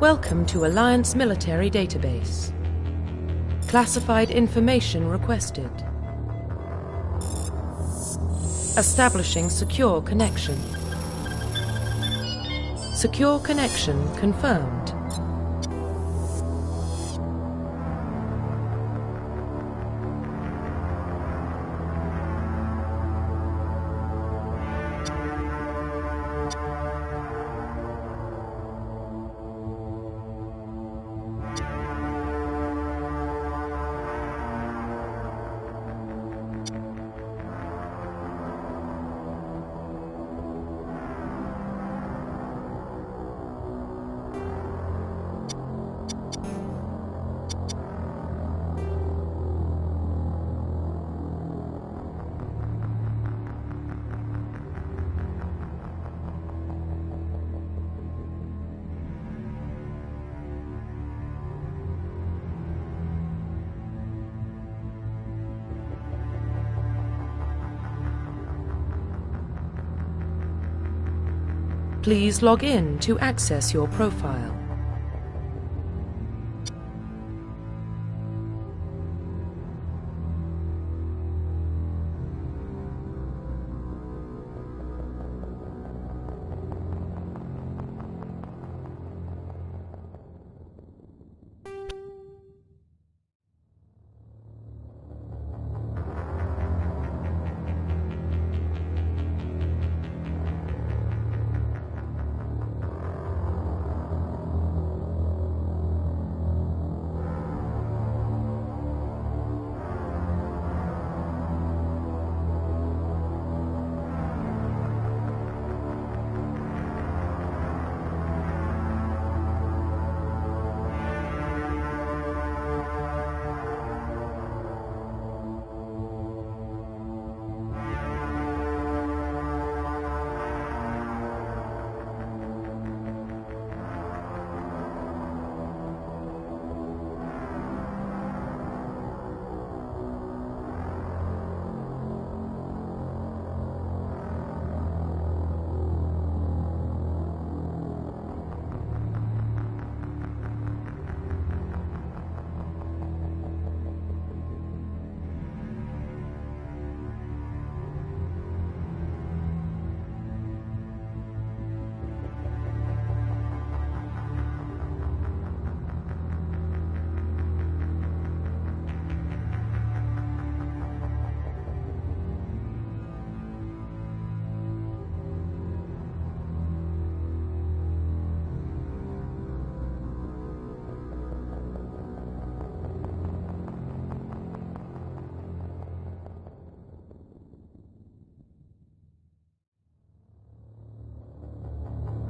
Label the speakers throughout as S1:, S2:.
S1: Welcome to Alliance Military Database. Classified information requested. Establishing secure connection. Secure connection confirmed. Please log in to access your profile.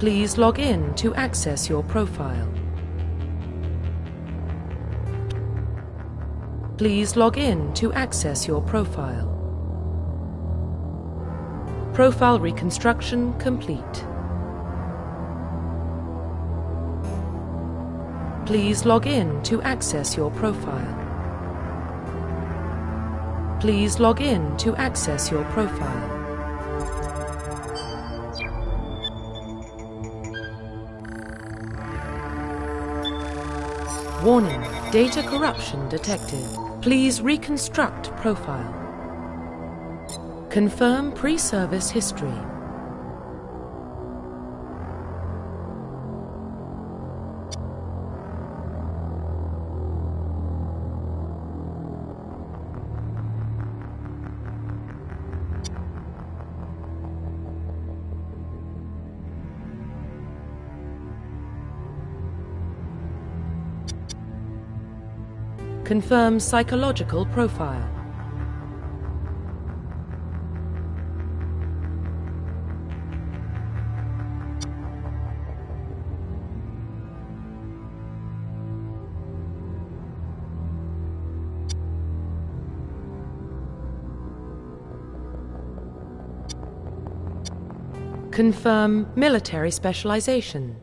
S1: Please log in to access your profile. Please log in to access your profile. Profile reconstruction complete. Please log in to access your profile. Please log in to access your profile. Warning, data corruption detected. Please reconstruct profile. Confirm pre-service history. Confirm psychological profile. Confirm military specialization.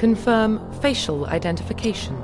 S1: Confirm facial identification.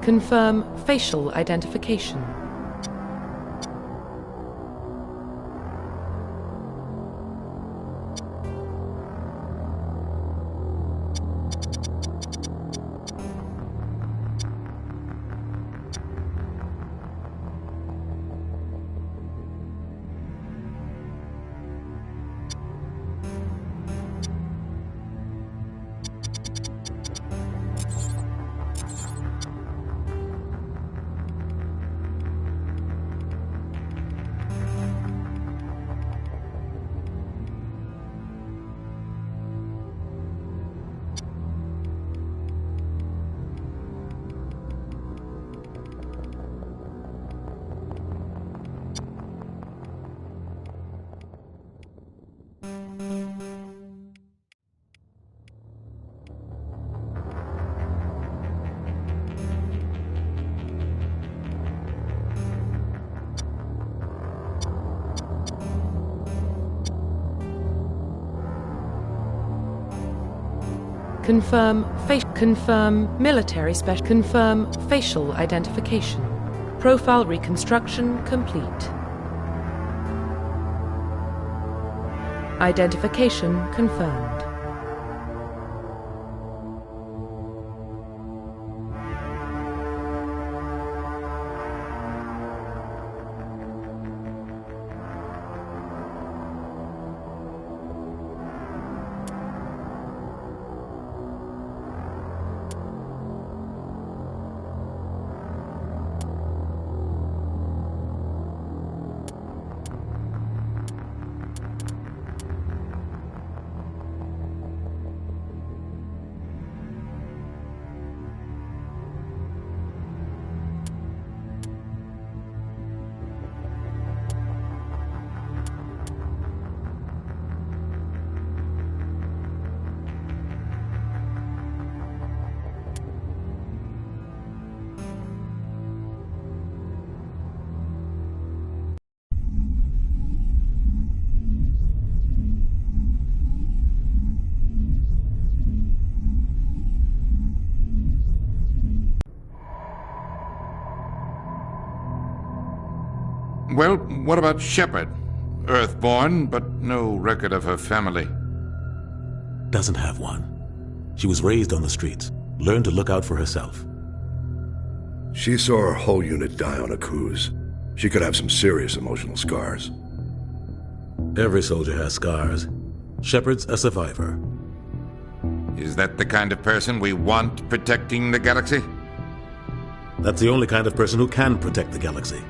S1: Confirm facial identification. Confirm military special. Confirm facial identification. Profile reconstruction complete. Identification confirmed.
S2: Well, what about Shepard? Earthborn, but no record of her family.
S3: Doesn't have one. She was raised on the streets, learned to look out for herself.
S4: She saw her whole unit die on a cruise. She could have some serious emotional scars.
S3: Every soldier has scars. Shepard's a survivor.
S2: Is that the kind of person we want protecting the galaxy?
S3: That's the only kind of person who can protect the galaxy.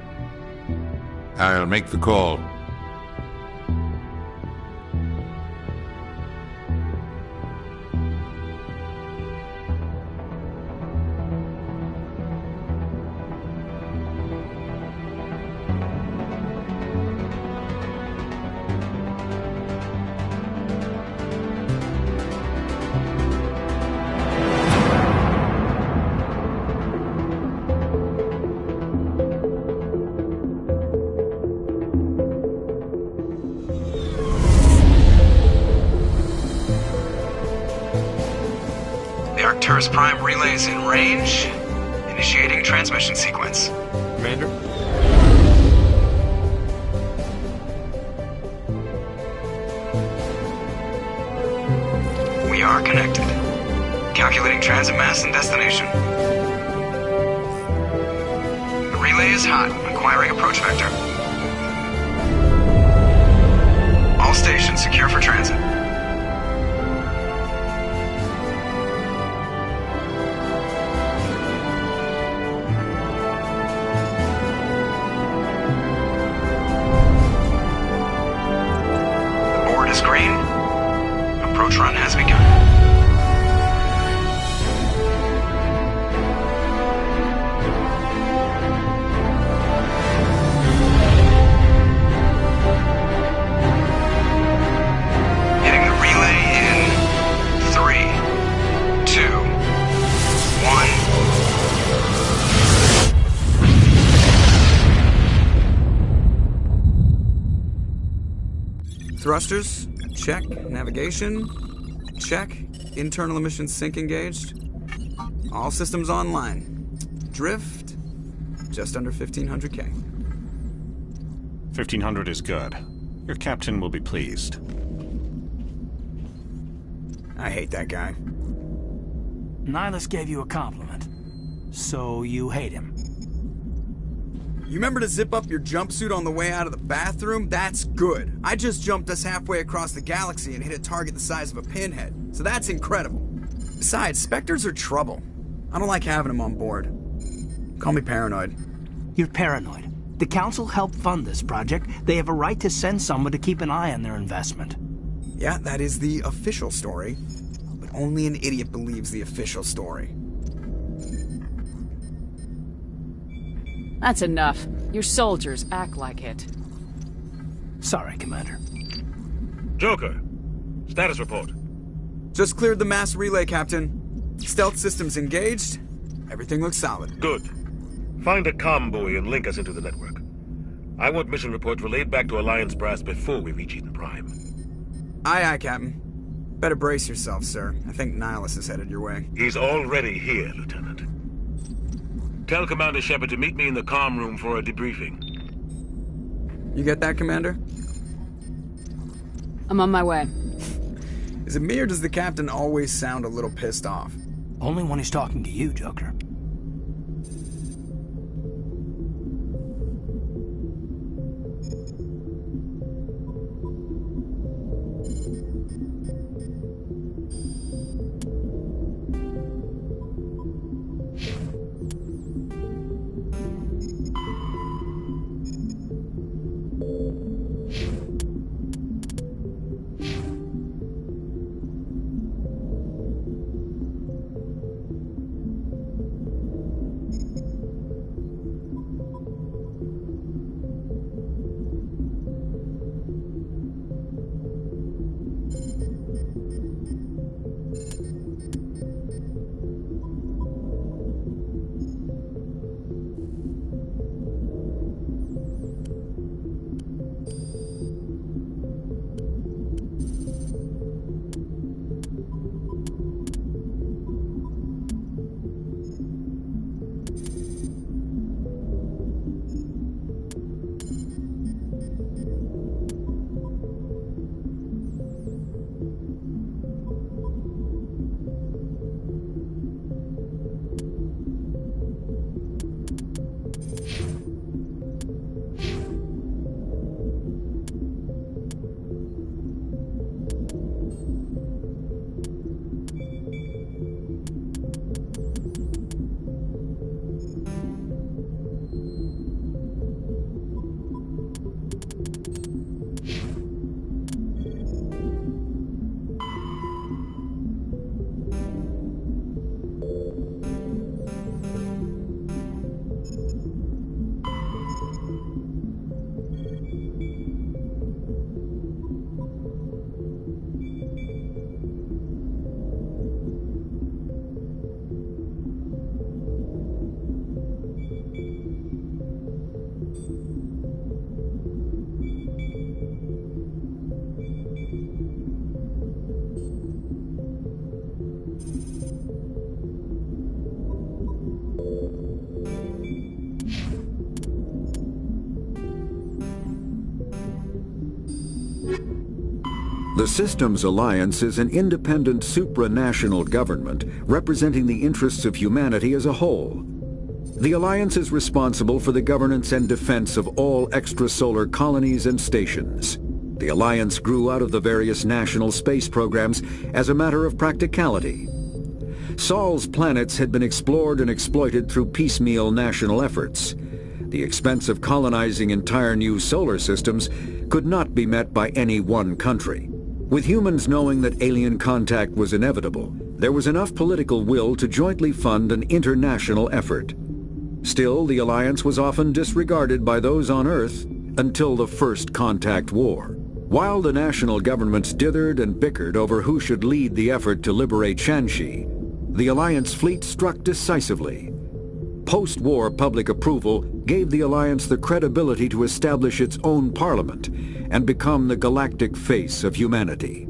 S2: I'll make the call.
S5: The Arcturus Prime relay is in range. Initiating transmission sequence.
S6: Commander?
S5: We are connected. Calculating transit mass and destination. The relay is hot. Acquiring approach vector. All stations secure for transit. The board is green. Approach run has begun. Hitting the relay in 3, 2, 1. Thrusters, check. Navigation, check. Internal emissions sync engaged. All systems online. Drift, just under 1500K.
S7: 1500 is good. Your captain will be pleased.
S5: I hate that guy.
S8: Nihilus gave you a compliment. So you hate him.
S5: You remember to zip up your jumpsuit on the way out of the bathroom? That's good. I just jumped us halfway across the galaxy and hit a target the size of a pinhead. So that's incredible. Besides, Spectres are trouble. I don't like having them on board. Call me paranoid.
S8: You're paranoid. The Council helped fund this project. They have a right to send someone to keep an eye on their investment.
S5: Yeah, that is the official story. But only an idiot believes the official story.
S9: That's enough. Your soldiers act like it.
S8: Sorry, Commander.
S10: Joker, status report.
S5: Just cleared the mass relay, Captain. Stealth systems engaged. Everything looks solid.
S10: Good. Find a comm buoy and link us into the network. I want mission reports relayed back to Alliance Brass before we reach Eden Prime.
S5: Aye, aye, Captain. Better brace yourself, sir. I think Nihilus is headed your way.
S10: He's already here, Lieutenant. Tell Commander Shepard to meet me in the comm room for a debriefing.
S5: You get that, Commander?
S9: I'm on my way.
S5: Is it me or does the Captain always sound a little pissed off?
S8: Only when he's talking to you, Joker.
S6: The Systems Alliance is an independent supranational government representing the interests of humanity as a whole. The Alliance is responsible for the governance and defense of all extrasolar colonies and stations. The Alliance grew out of the various national space programs as a matter of practicality. Sol's planets had been explored and exploited through piecemeal national efforts. The expense of colonizing entire new solar systems could not be met by any one country. With humans knowing that alien contact was inevitable, there was enough political will to jointly fund an international effort. Still, the Alliance was often disregarded by those on Earth until the First Contact War. While the national governments dithered and bickered over who should lead the effort to liberate Shanxi, the Alliance fleet struck decisively. Post-war public approval gave the Alliance the credibility to establish its own parliament and become the galactic face of humanity.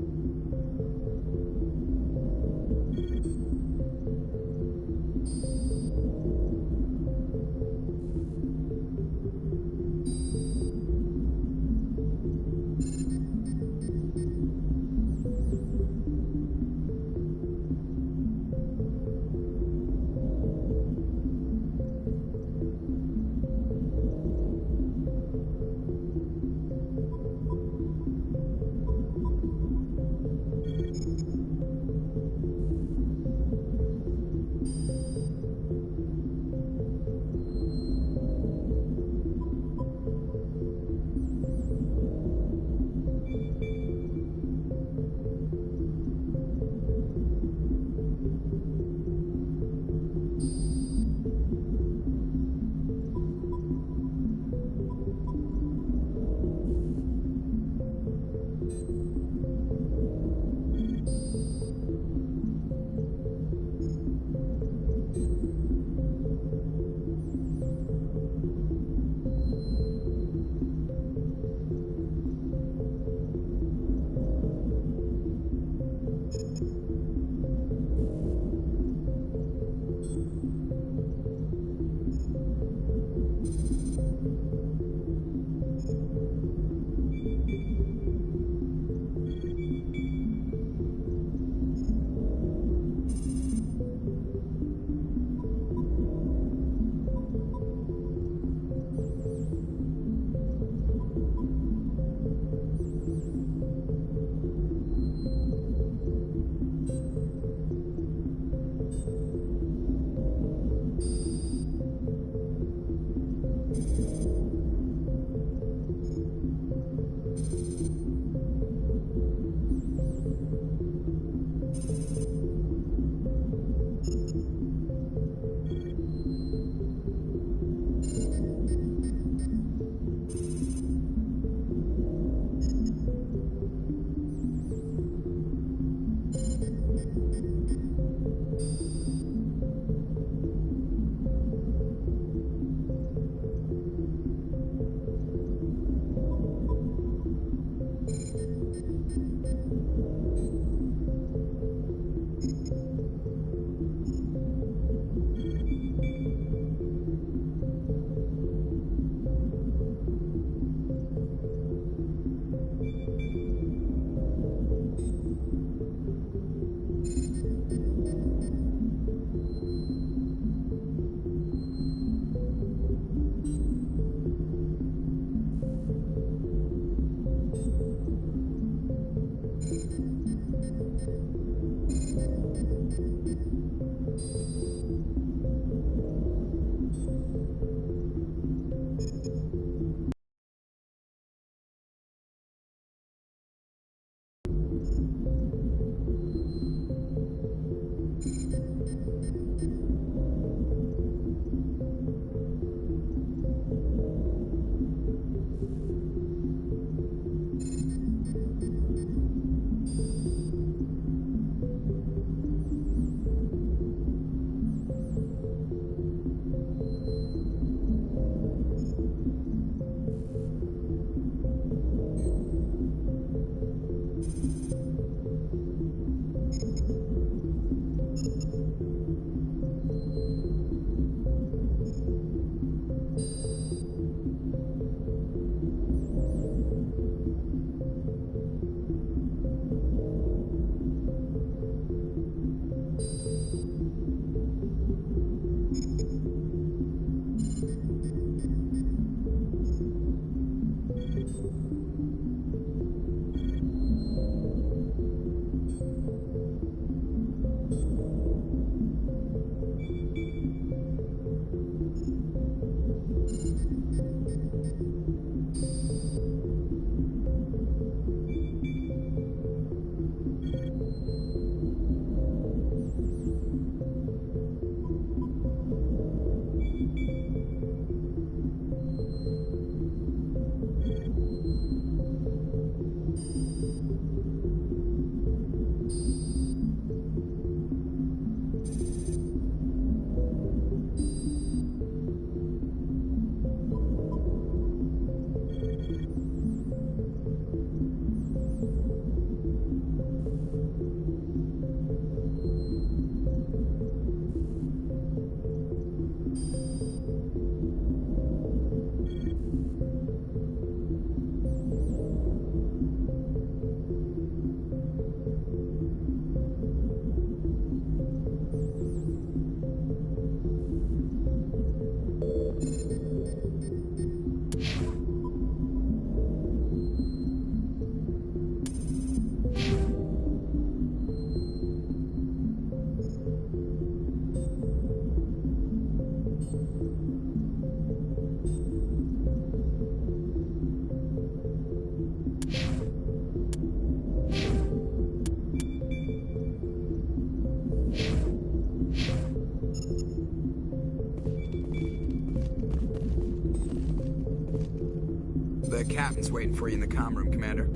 S5: The captain's waiting for you in the comm room, Commander.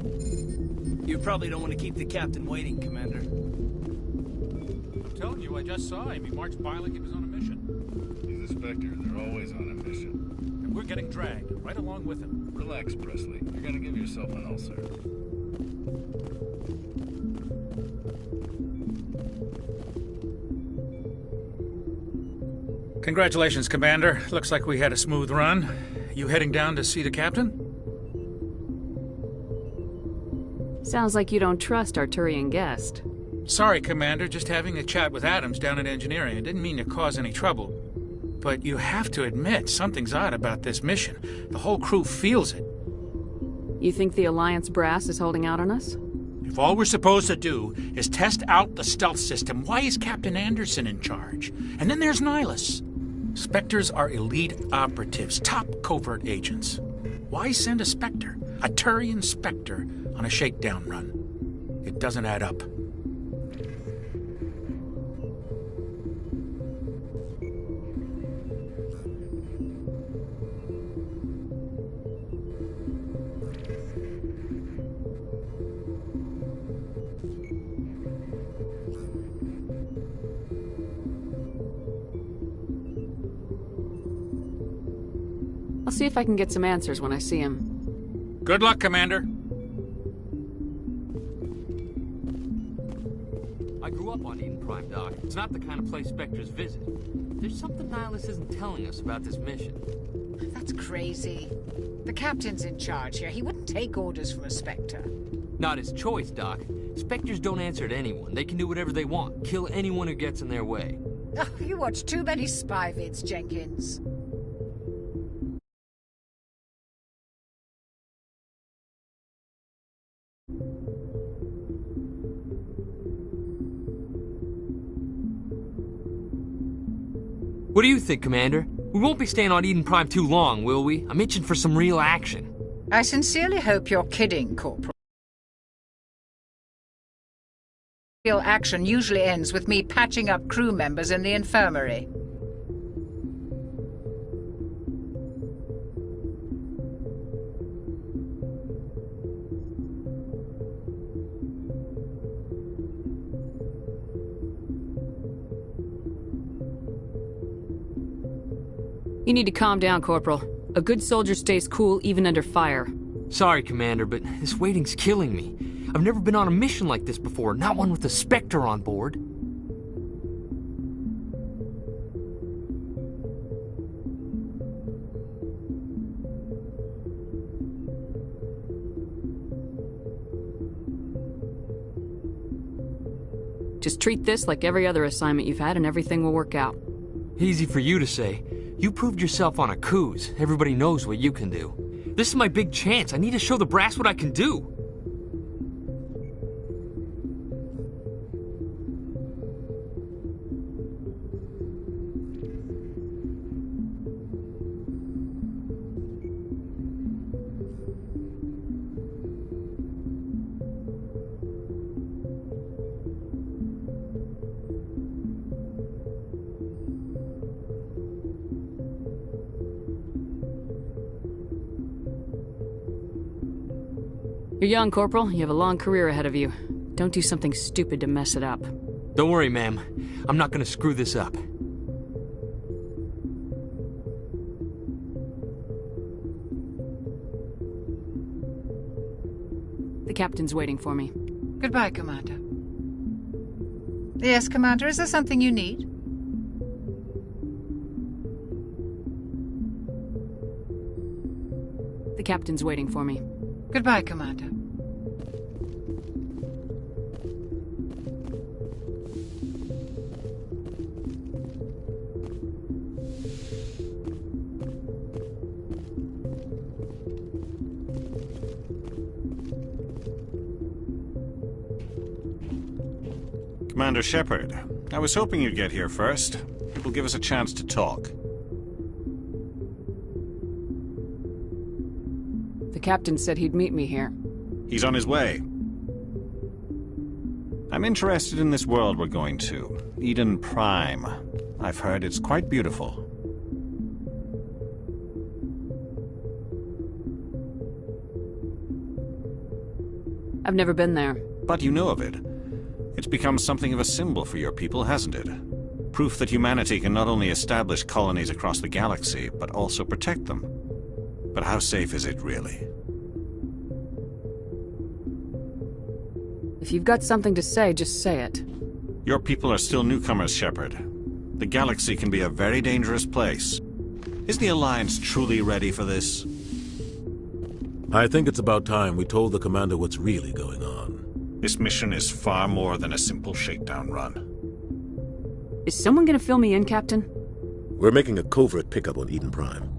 S8: You probably don't want to keep the captain waiting, Commander.
S11: I'm telling you, I just saw him. He marched by like he was on a mission.
S12: He's a Spectre. They're always on a mission.
S11: And we're getting dragged, right along with him.
S12: Relax, Presley. You're gonna give yourself an ulcer.
S11: Congratulations, Commander. Looks like we had a smooth run. You heading down to see the captain?
S9: Sounds like you don't trust Arturian guest.
S11: Sorry, Commander. Just having a chat with Adams down at engineering. I didn't mean to cause any trouble. But you have to admit, something's odd about this mission. The whole crew feels it.
S9: You think the Alliance brass is holding out on us?
S11: If all we're supposed to do is test out the stealth system, why is Captain Anderson in charge? And then there's Nihilus. Spectres are elite operatives, top covert agents. Why send a Spectre, a Turian Spectre, on a shakedown run? It doesn't add up.
S9: I'll see if I can get some answers when I see him.
S11: Good luck, Commander.
S13: I grew up on Eden Prime, Doc. It's not the kind of place Spectres visit. There's something Nihilus isn't telling us about this mission.
S14: That's crazy. The captain's in charge here. He wouldn't take orders from a Spectre.
S13: Not his choice, Doc. Spectres don't answer to anyone. They can do whatever they want. Kill anyone who gets in their way.
S14: Oh, you watch too many spy vids, Jenkins.
S13: What do you think, Commander? We won't be staying on Eden Prime too long, will we? I'm itching for some real action.
S14: I sincerely hope you're kidding, Corporal. Real action usually ends with me patching up crew members in the infirmary.
S9: You need to calm down, Corporal. A good soldier stays cool even under fire.
S13: Sorry, Commander, but this waiting's killing me. I've never been on a mission like this before, not one with a Spectre on board.
S9: Just Just treat this like every other assignment you've had and everything will work out.
S13: Easy for you to say. You proved yourself on Akuz. Everybody knows what you can do. This is my big chance. I need to show the brass what I can do.
S9: You're young, Corporal. You have a long career ahead of you. Don't do something stupid to mess it up.
S13: Don't worry, ma'am. I'm not gonna screw this up.
S9: The captain's waiting for me.
S14: Goodbye, Commander. Yes, Commander, is there something you need?
S9: The captain's waiting for me.
S14: Goodbye, Commander.
S7: Commander Shepard, I was hoping you'd get here first. It will give us a chance to talk.
S9: The captain said he'd meet me here.
S7: He's on his way. I'm interested in this world we're going to, Eden Prime. I've heard it's quite beautiful.
S9: I've never been there.
S7: But you know of it. It's become something of a symbol for your people, hasn't it? Proof that humanity can not only establish colonies across the galaxy, but also protect them. But how safe is it, really?
S9: If you've got something to say, just say it.
S7: Your people are still newcomers, Shepard. The galaxy can be a very dangerous place. Is the Alliance truly ready for this?
S3: I think it's about time we told the Commander what's really going on.
S7: This mission is far more than a simple shakedown run.
S9: Is someone gonna fill me in, Captain?
S3: We're making a covert pickup on Eden Prime.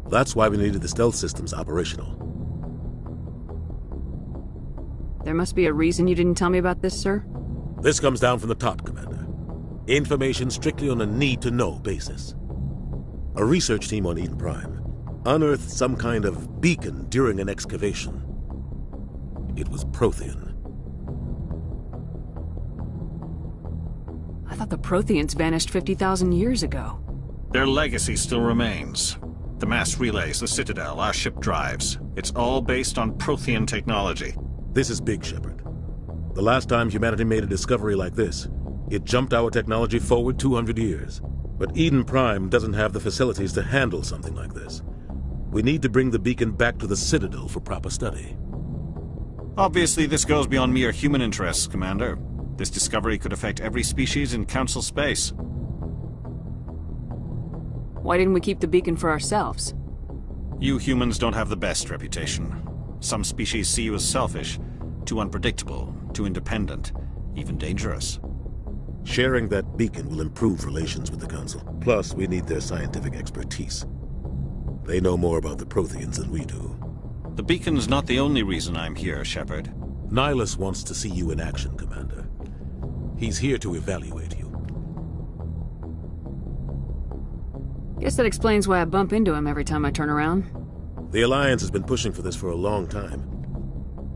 S3: That's why we needed the stealth systems operational.
S9: There must be a reason you didn't tell me about this, sir?
S3: This comes down from the top, Commander. Information strictly on a need-to-know basis. A research team on Eden Prime unearthed some kind of beacon during an excavation. It was Prothean.
S9: I thought the Protheans vanished 50,000 years ago.
S7: Their legacy still remains. The mass relays, the Citadel, our ship drives. It's all based on Prothean technology.
S3: This is big, Shepard. The last time humanity made a discovery like this, it jumped our technology forward 200 years. But Eden Prime doesn't have the facilities to handle something like this. We need to bring the beacon back to the Citadel for proper study.
S7: Obviously, this goes beyond mere human interests, Commander. This discovery could affect every species in Council space.
S9: Why didn't we keep the beacon for ourselves?
S7: You humans don't have the best reputation. Some species see you as selfish, too unpredictable, too independent, even dangerous.
S3: Sharing that beacon will improve relations with the Council. Plus, we need their scientific expertise. They know more about the Protheans than we do.
S7: The beacon's not the only reason I'm here, Shepard.
S3: Nihilus wants to see you in action, Commander. He's here to evaluate you.
S9: Guess that explains why I bump into him every time I turn around.
S3: The Alliance has been pushing for this for a long time.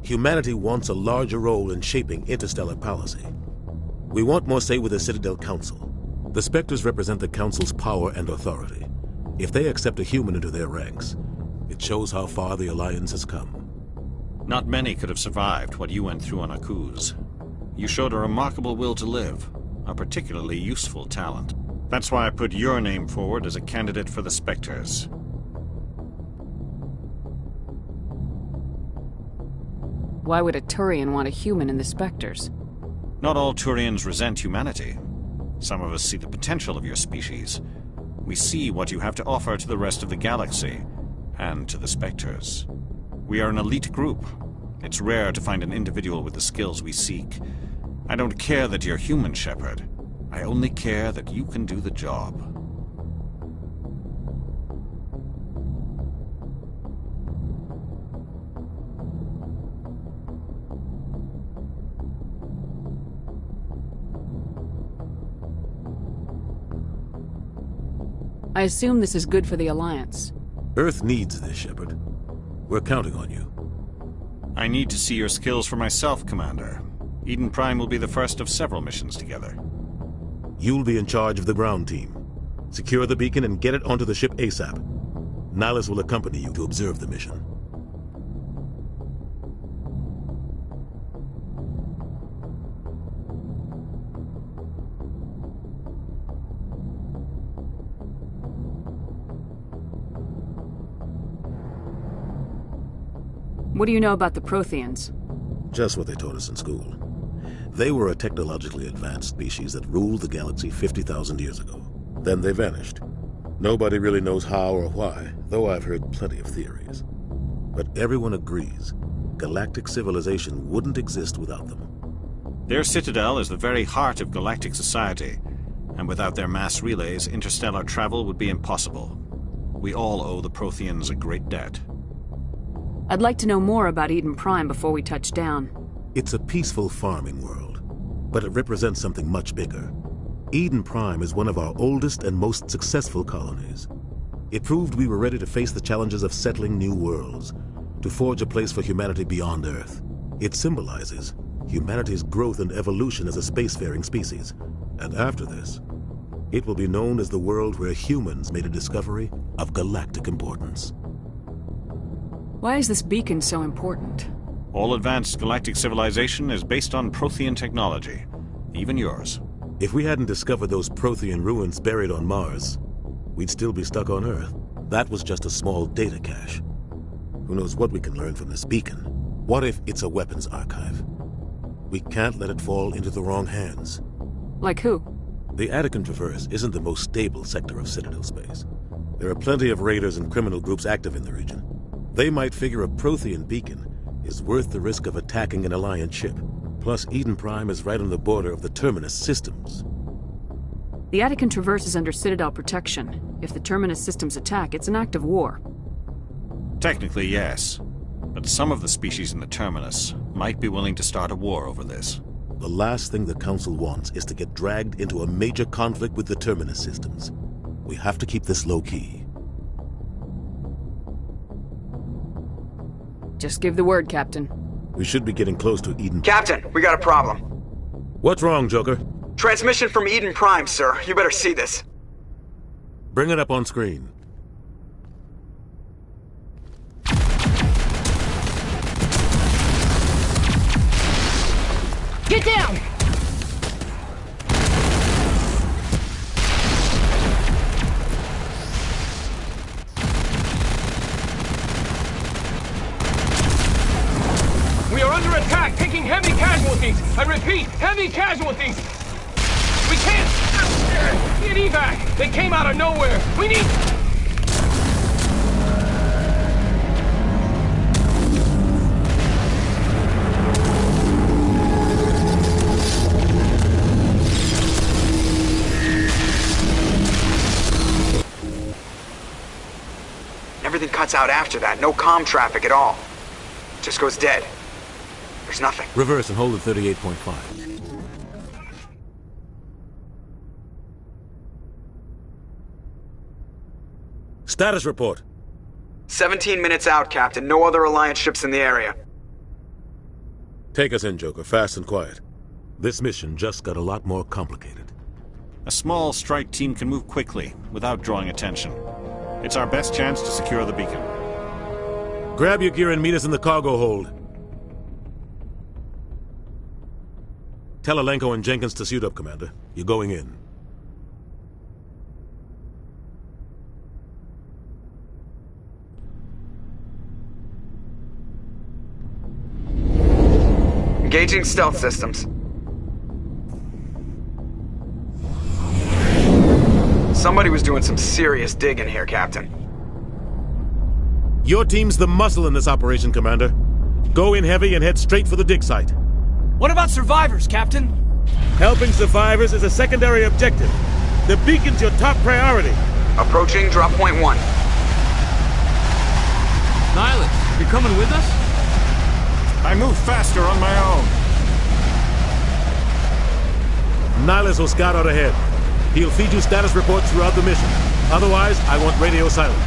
S3: Humanity wants a larger role in shaping interstellar policy. We want more say with the Citadel Council. The Spectres represent the Council's power and authority. If they accept a human into their ranks, it shows how far the Alliance has come.
S7: Not many could have survived what you went through on Akuz. You showed a remarkable will to live, a particularly useful talent. That's why I put your name forward as a candidate for the Spectres.
S9: Why would a Turian want a human in the Spectres?
S7: Not all Turians resent humanity. Some of us see the potential of your species. We see what you have to offer to the rest of the galaxy, and to the Spectres. We are an elite group. It's rare to find an individual with the skills we seek. I don't care that you're human, Shepard. I only care that you can do the job.
S9: I assume this is good for the Alliance.
S3: Earth needs this, Shepard. We're counting on you.
S7: I need to see your skills for myself, Commander. Eden Prime will be the first of several missions together.
S3: You'll be in charge of the ground team. Secure the beacon and get it onto the ship ASAP. Nihilus will accompany you to observe the mission.
S9: What do you know about the Protheans?
S3: Just what they taught us in school. They were a technologically advanced species that ruled the galaxy 50,000 years ago. Then they vanished. Nobody really knows how or why, though I've heard plenty of theories. But everyone agrees, galactic civilization wouldn't exist without them.
S7: Their citadel is the very heart of galactic society, and without their mass relays, interstellar travel would be impossible. We all owe the Protheans a great debt.
S9: I'd like to know more about Eden Prime before we touch down.
S3: It's a peaceful farming world, but it represents something much bigger. Eden Prime is one of our oldest and most successful colonies. It proved we were ready to face the challenges of settling new worlds, to forge a place for humanity beyond Earth. It symbolizes humanity's growth and evolution as a spacefaring species. And after this, it will be known as the world where humans made a discovery of galactic importance.
S9: Why is this beacon so important?
S7: All advanced galactic civilization is based on Prothean technology, even yours.
S3: If we hadn't discovered those Prothean ruins buried on Mars, we'd still be stuck on Earth. That was just a small data cache. Who knows what we can learn from this beacon? What if it's a weapons archive? We can't let it fall into the wrong hands.
S9: Like who?
S3: The Attican Traverse isn't the most stable sector of Citadel space. There are plenty of raiders and criminal groups active in the region. They might figure a Prothean beacon is worth the risk of attacking an Alliance ship. Plus, Eden Prime is right on the border of the Terminus systems.
S9: The Attican Traverse is under Citadel protection. If the Terminus systems attack, it's an act of war.
S7: Technically, yes. But some of the species in the Terminus might be willing to start a war over this.
S3: The last thing the Council wants is to get dragged into a major conflict with the Terminus systems. We have to keep this low-key.
S9: Just give the word, Captain.
S3: We should be getting close to Eden.
S5: Captain, we got a problem.
S3: What's wrong, Joker?
S5: Transmission from Eden Prime, sir. You better see this.
S3: Bring it up on screen.
S15: Get down!
S16: We are under attack, taking heavy casualties. I repeat, heavy casualties. We can't get evac. They came out of nowhere. We need...
S5: Everything cuts out after that. No comm traffic at all. Just goes dead. There's nothing.
S3: Reverse and hold at 38.5. Status report.
S5: 17 minutes out, Captain. No other Alliance ships in the area.
S3: Take us in, Joker, fast and quiet. This mission just got a lot more complicated.
S7: A small strike team can move quickly, without drawing attention. It's our best chance to secure the beacon.
S3: Grab your gear and meet us in the cargo hold. Tell Alenko and Jenkins to suit up, Commander. You're going in.
S5: Engaging stealth systems. Somebody was doing some serious digging here, Captain.
S3: Your team's the muscle in this operation, Commander. Go in heavy and head straight for the dig site.
S15: What about survivors, Captain?
S3: Helping survivors is a secondary objective. The beacon's your top priority.
S5: Approaching drop point 1.
S13: Nihilus, you're coming with us?
S7: I move faster on my own.
S3: Nihilus will scout out ahead. He'll feed you status reports throughout the mission. Otherwise, I want radio silence.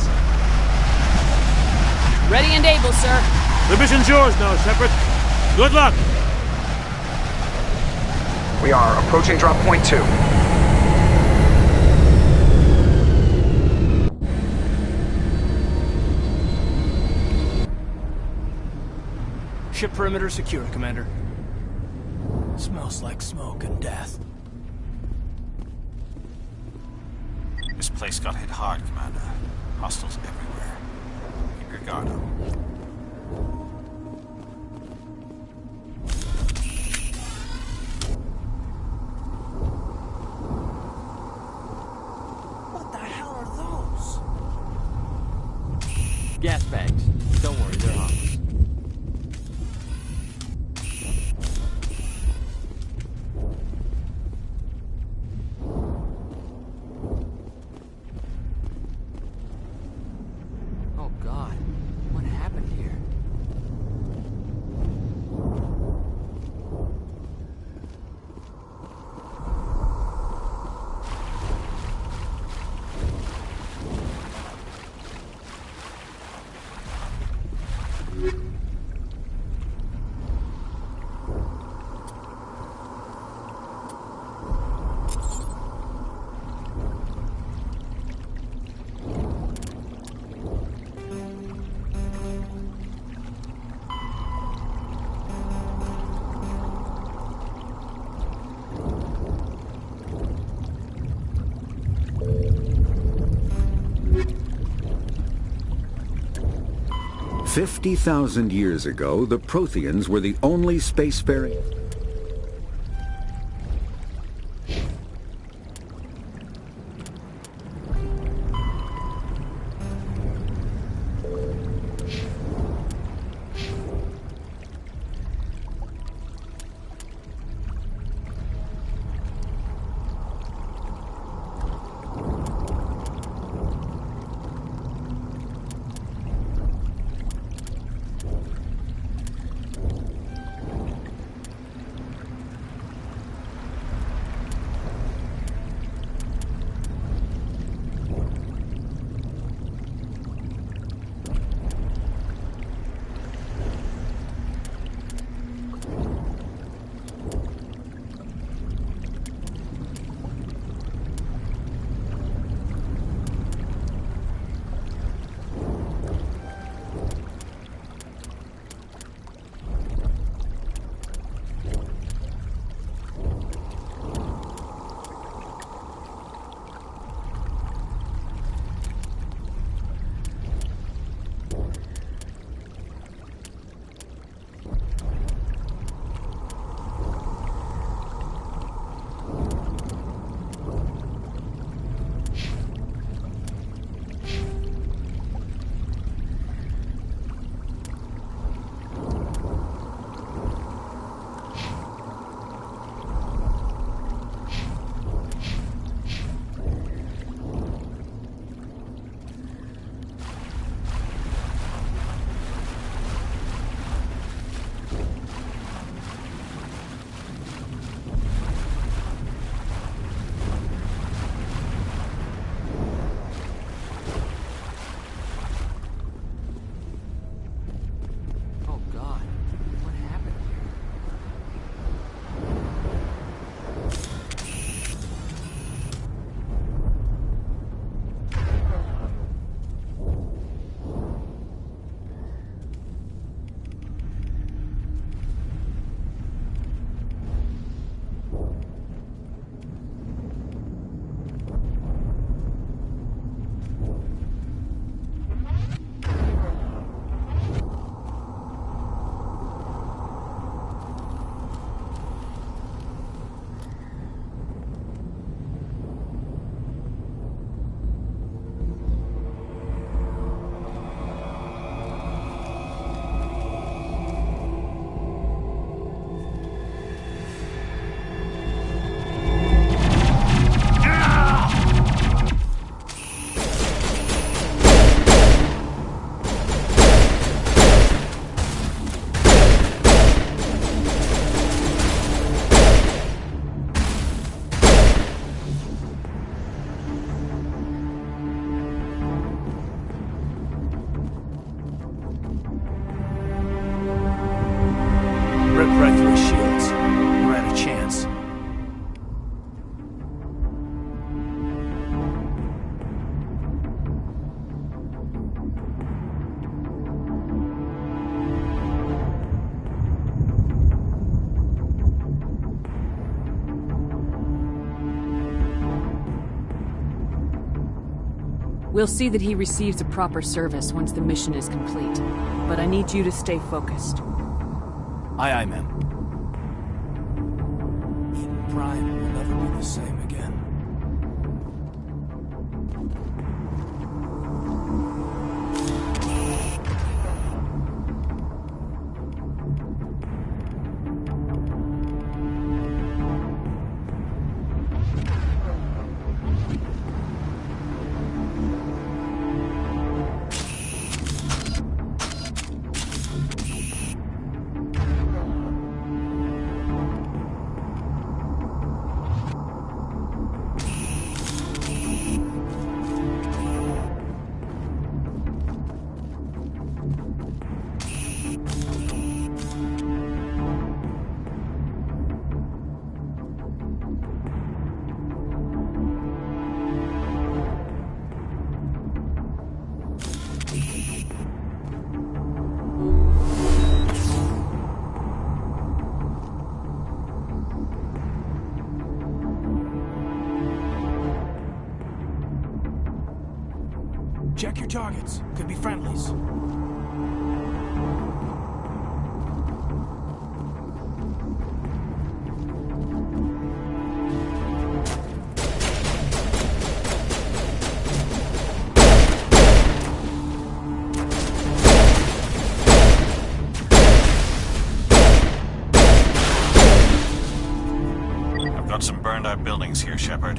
S9: Ready and able, sir.
S3: The mission's yours now, Shepard. Good luck!
S5: We are approaching drop point 2.
S8: Ship perimeter secure, Commander. Smells like smoke and death.
S7: This place got hit hard, Commander. Hostiles everywhere. Keep your guard up.
S8: What the hell are those?
S13: Gas bags. Don't worry, they're harmless. Oh God, what happened here?
S6: $50,000 years ago, the Protheans were the only spacefaring...
S9: We'll see that he receives a proper service once the mission is complete. But I need you to stay focused.
S8: Aye, aye, ma'am. Eden Prime will never be the same again. Check your targets. Could be friendlies.
S7: I've got some burned out buildings here, Shepard.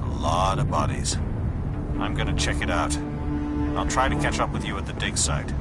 S7: A lot of bodies. I'm gonna check it out. I'll try to catch up with you at the dig site.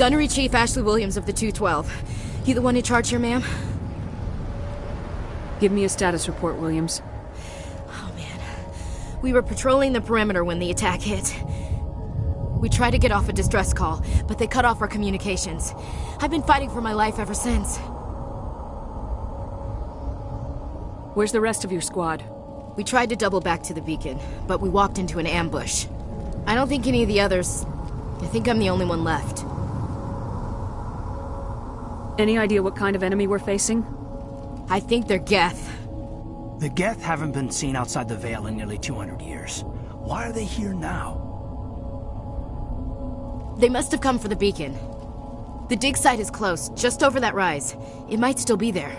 S15: Gunnery Chief Ashley Williams of the 212. You the one in charge here, ma'am?
S9: Give me a status report, Williams.
S15: We were patrolling the perimeter when the attack hit. We tried to get off a distress call, but they cut off our communications. I've been fighting for my life ever since.
S9: Where's the rest of your squad?
S15: We tried to double back to the beacon, but we walked into an ambush. I don't think any of the others... I think I'm the only one left.
S9: Any idea what kind of enemy we're facing?
S15: I think they're Geth.
S8: The Geth haven't been seen outside the Veil in nearly 200 years. Why are they here now?
S15: They must have come for the beacon. The dig site is close, just over that rise. It might still be there.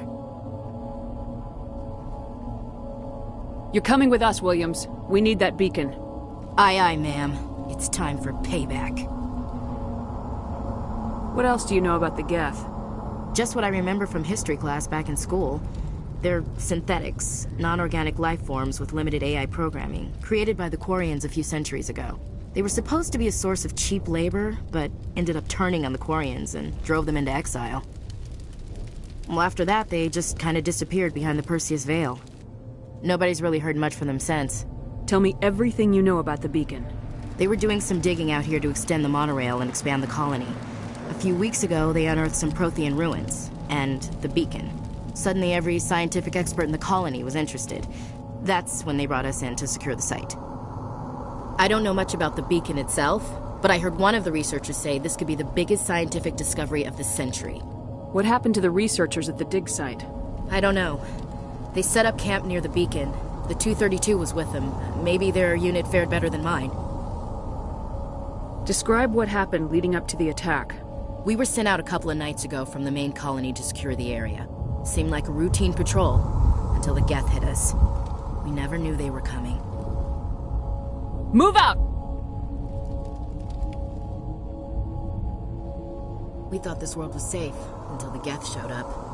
S9: You're coming with us, Williams. We need that beacon.
S15: Aye, aye, ma'am. It's time for payback.
S9: What else do you know about the Geth?
S15: Just what I remember from history class back in school. They're synthetics, non-organic life forms with limited AI programming, created by the Quarians a few centuries ago. They were supposed to be a source of cheap labor, but ended up turning on the Quarians and drove them into exile. Well, after that, they just kind of disappeared behind the Perseus Veil. Nobody's really heard much from them since.
S9: Tell me everything you know about the beacon.
S15: They were doing some digging out here to extend the monorail and expand the colony. A few weeks ago, they unearthed some Prothean ruins, and the beacon. Suddenly, every scientific expert in the colony was interested. That's when they brought us in to secure the site. I don't know much about the beacon itself, but I heard one of the researchers say this could be the biggest scientific discovery of the century.
S9: What happened to the researchers at the dig site?
S15: I don't know. They set up camp near the beacon. The 232 was with them. Maybe their unit fared better than mine.
S9: Describe what happened leading up to the attack.
S15: We were sent out a couple of nights ago from the main colony to secure the area. Seemed like a routine patrol, until the Geth hit us. We never knew they were coming.
S9: Move out!
S15: We thought this world was safe, until the Geth showed up.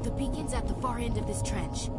S15: The beacon's at the far end of this trench.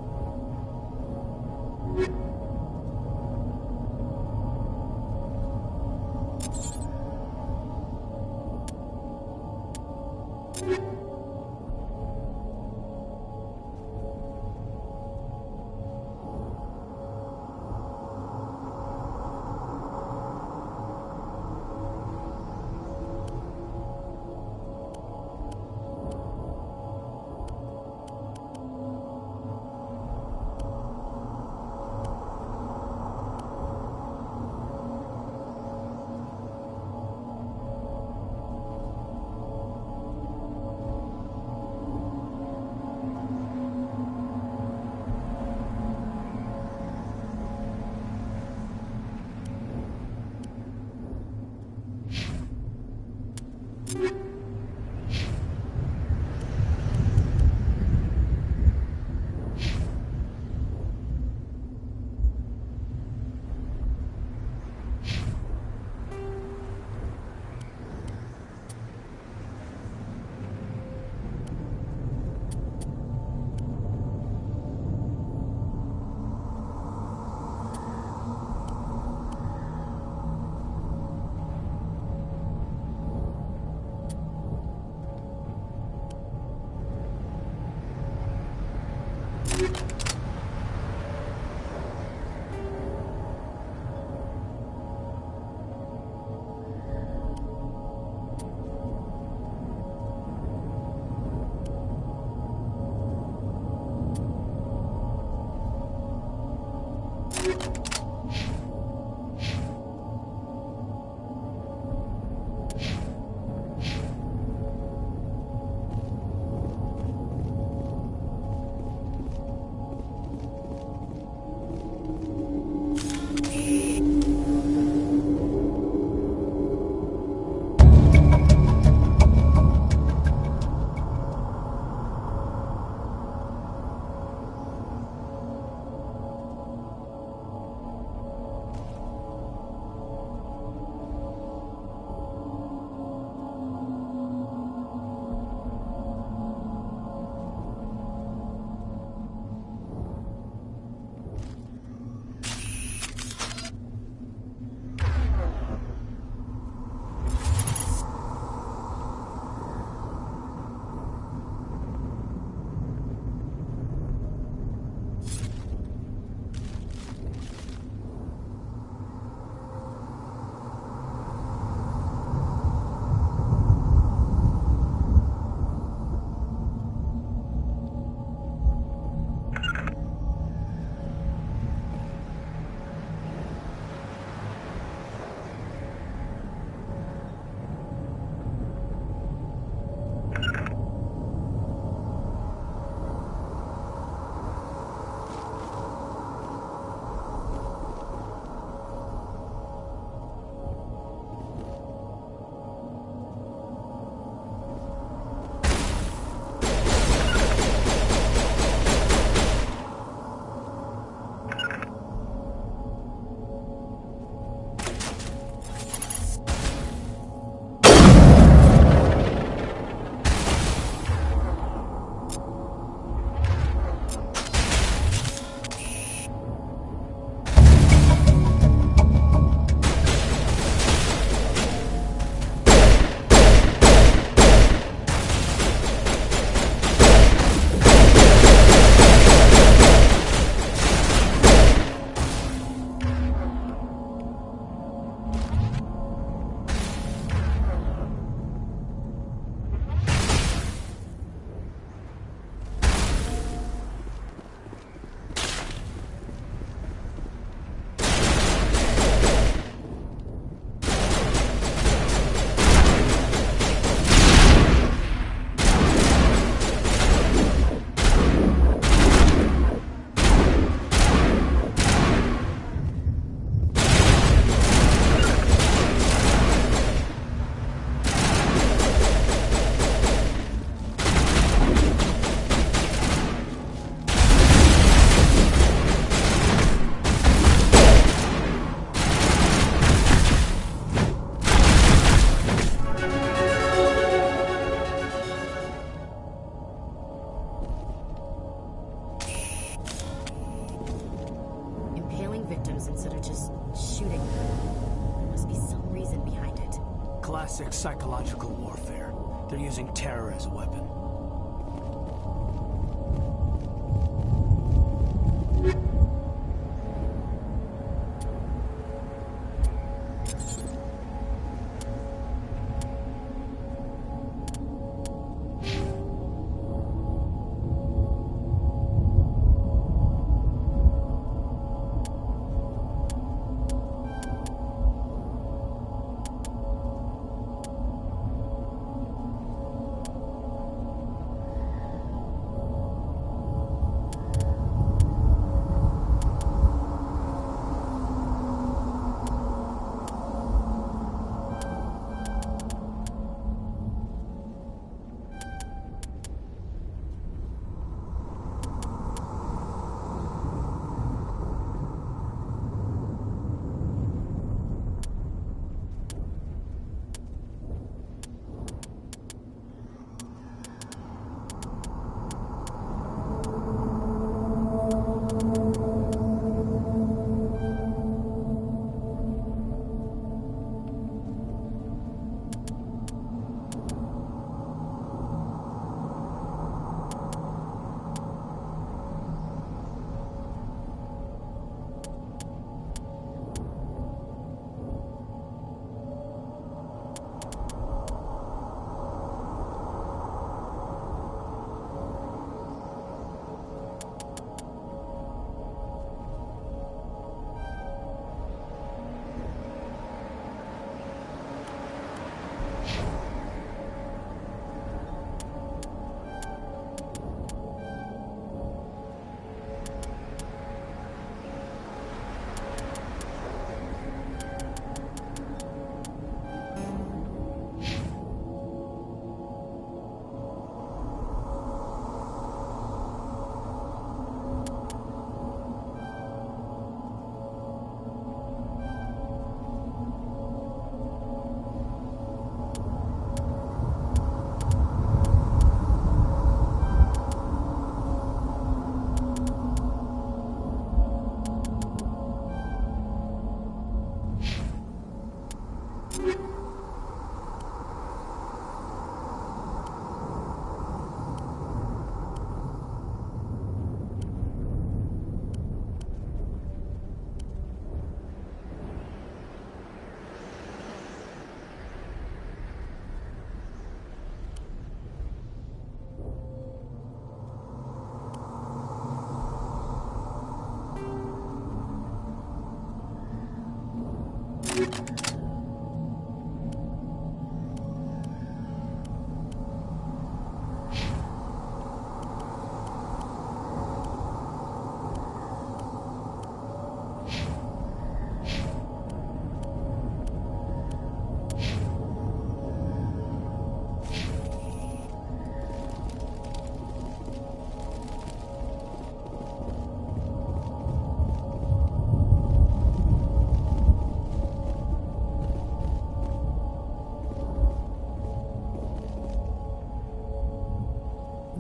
S8: Classic psychological warfare. They're using terror as a weapon.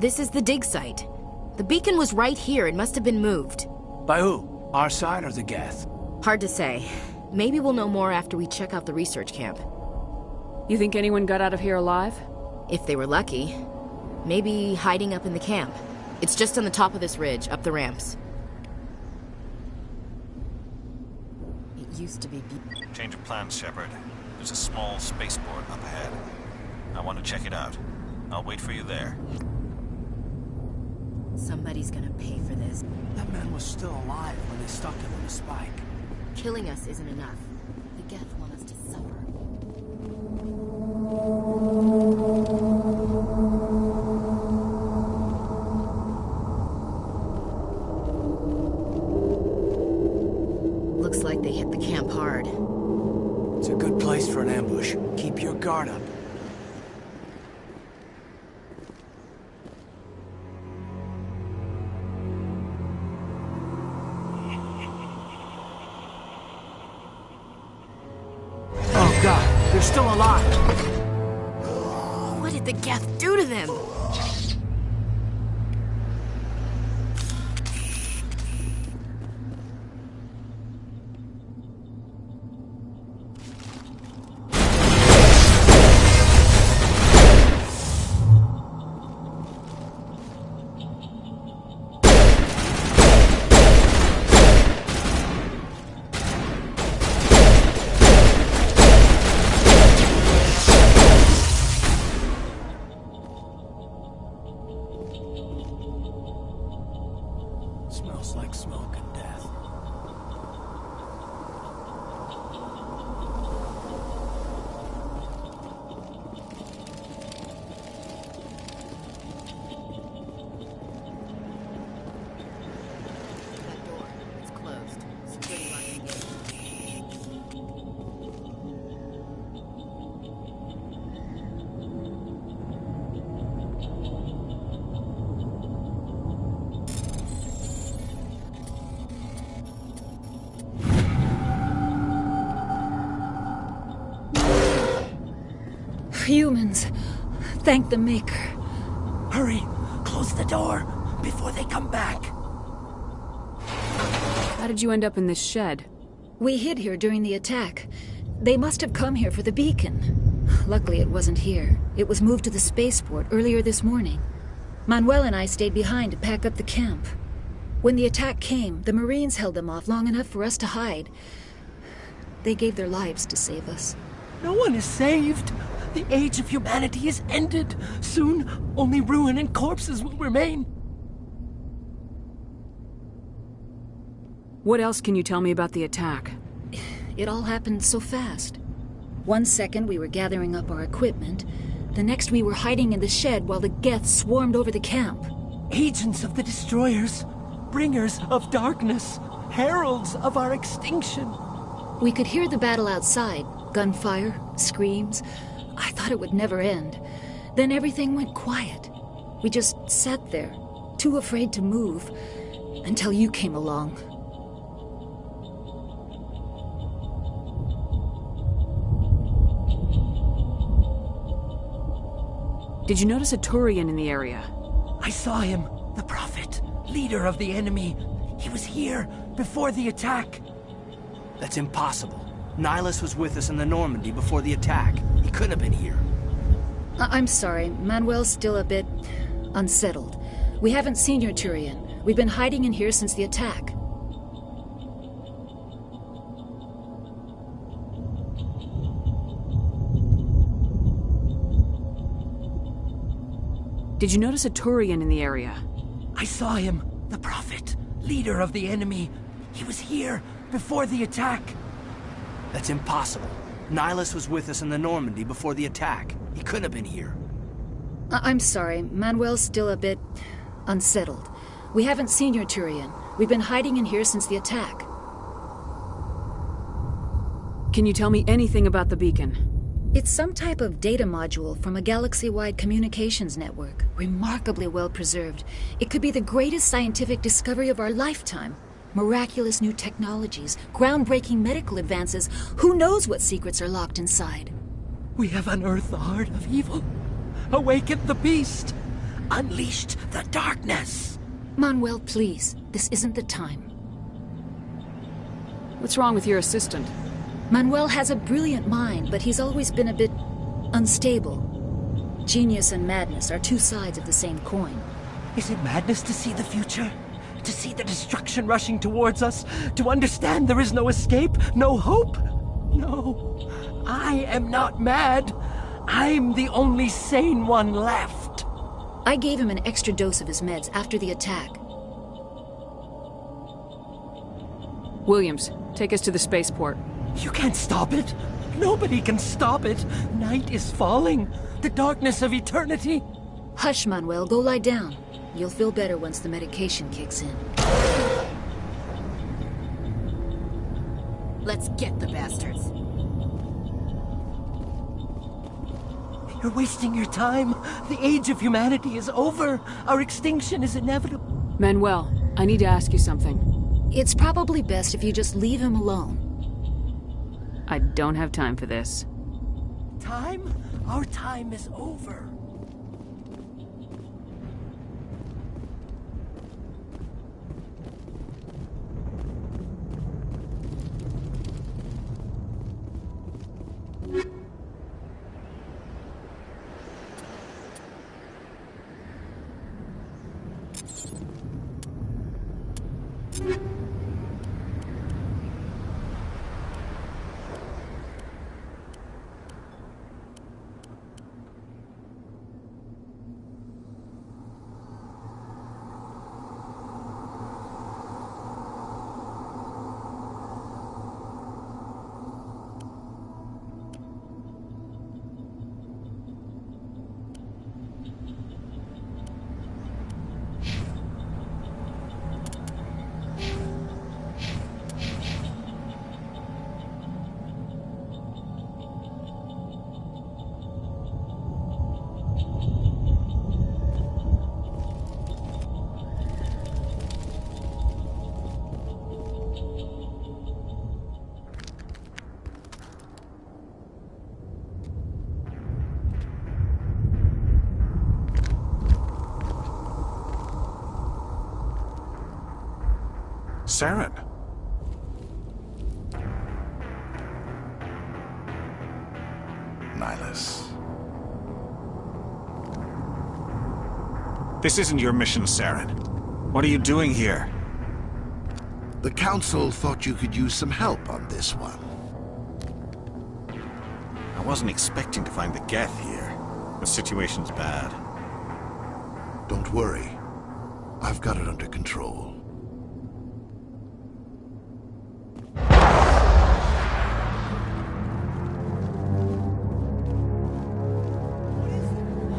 S15: This is the dig site. The beacon was right here. It must have been moved.
S8: By who? Our side or the Geth?
S15: Hard to say. Maybe we'll know more after we check out the research camp.
S9: You think anyone got out of here alive?
S15: If they were lucky. Maybe hiding up in the camp. It's just on the top of this ridge, up the ramps. It used to be...
S7: Change of plans, Shepard. There's a small spaceport up ahead. I want to check it out. I'll wait for you there.
S15: Somebody's gonna pay for this.
S8: That man was still alive when they stuck him in a spike.
S15: Killing us isn't enough. The Geth want us to suffer. Looks like they hit the camp hard.
S8: It's a good place for an ambush. Keep your guard up. They're still alive.
S15: What did the Geth do to them?
S17: Humans. Thank the Maker.
S8: Hurry! Close the door before they come back.
S9: How did you end up in this shed?
S17: We hid here during the attack. They must have come here for the beacon. Luckily, it wasn't here. It was moved to the spaceport earlier this morning. Manuel and I stayed behind to pack up the camp. When the attack came, the Marines held them off long enough for us to hide. They gave their lives to save us.
S8: No one is saved. The age of humanity is ended. Soon, only ruin and corpses will remain.
S9: What else can you tell me about the attack?
S17: It all happened so fast. 1 second we were gathering up our equipment. The next we were hiding in the shed while the Geth swarmed over the camp.
S8: Agents of the Destroyers. Bringers of darkness. Heralds of our extinction.
S17: We could hear the battle outside. Gunfire, screams. I thought it would never end. Then everything went quiet. We just sat there, too afraid to move, until you came along.
S9: Did you notice a Turian in the area?
S8: I saw him, the Prophet, leader of the enemy. He was here before the attack.
S13: That's impossible. Nihilus was with us in the Normandy before the attack. He couldn't have been here.
S17: I'm sorry. Manuel's still a bit unsettled. We haven't seen your Turian. We've been hiding in here since the attack.
S9: Did you notice a Turian in the area?
S8: I saw him, the Prophet, leader of the enemy. He was here before the attack.
S13: That's impossible. Nihilus was with us in the Normandy before the attack. He couldn't have been here.
S17: I'm sorry. Manuel's still a bit unsettled. We haven't seen your Turian. We've been hiding in here since the attack.
S9: Can you tell me anything about the beacon?
S17: It's some type of data module from a galaxy-wide communications network. Remarkably well preserved. It could be the greatest scientific discovery of our lifetime. Miraculous new technologies, groundbreaking medical advances. Who knows what secrets are locked inside?
S8: We have unearthed the heart of evil, awakened the beast, unleashed the darkness.
S17: Manuel, please. This isn't the time.
S9: What's wrong with your assistant?
S17: Manuel has a brilliant mind, but he's always been a bit unstable. Genius and madness are two sides of the same coin.
S8: Is it madness to see the future? To see the destruction rushing towards us? To understand there is no escape? No hope? No. I am not mad. I'm the only sane one left.
S17: I gave him an extra dose of his meds after the attack.
S9: Williams, take us to the spaceport.
S8: You can't stop it. Nobody can stop it. Night is falling. The darkness of eternity.
S17: Hush, Manuel. Go lie down. You'll feel better once the medication kicks in.
S15: Let's get the bastards.
S8: You're wasting your time. The age of humanity is over. Our extinction is inevitable.
S9: Manuel, I need to ask you something.
S17: It's probably best if you just leave him alone.
S9: I don't have time for this.
S8: Time? Our time is over.
S7: Saren.
S18: Nihilus.
S7: This isn't your mission, Saren. What are you doing here?
S18: The Council thought you could use some help on this one.
S7: I wasn't expecting to find the Geth here. The situation's bad.
S18: Don't worry. I've got it under control.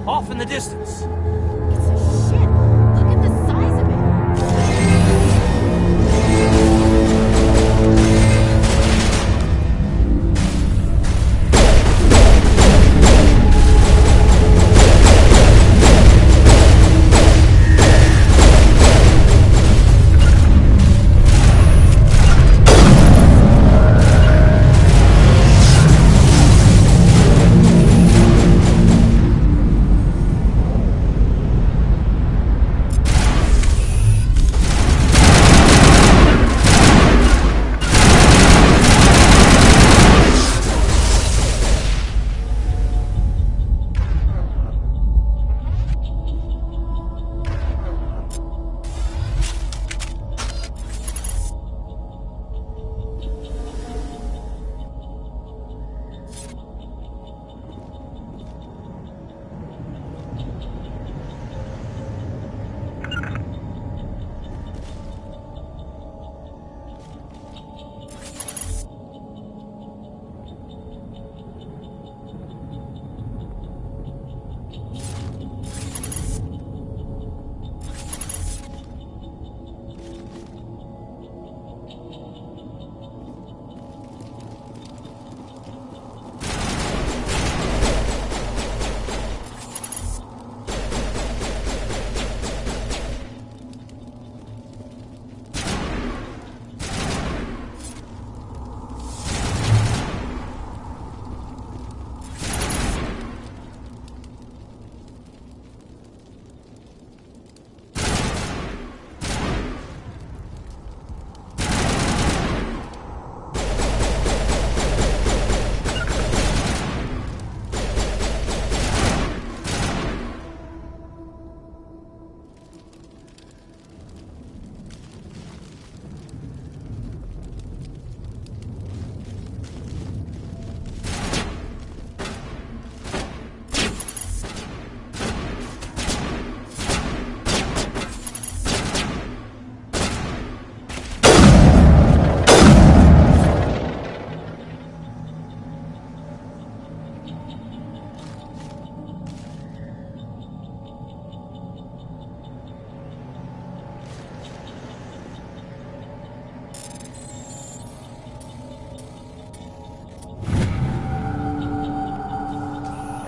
S8: Off in the distance.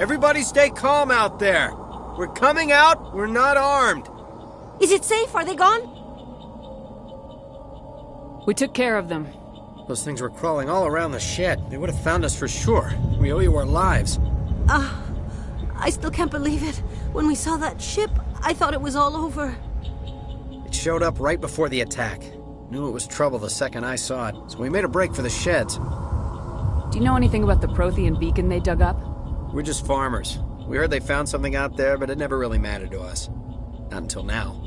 S19: Everybody stay calm out there. We're coming out, we're not armed.
S20: Is it safe? Are they gone?
S9: We took care of them.
S19: Those things were crawling all around the shed. They would have found us for sure. We owe you our lives.
S20: I still can't believe it. When we saw that ship, I thought it was all over.
S19: It showed up right before the attack. Knew it was trouble the second I saw it, so we made a break for the sheds.
S9: Do you know anything about the Prothean beacon they dug up?
S19: We're just farmers. We heard they found something out there, but it never really mattered to us. Not until now.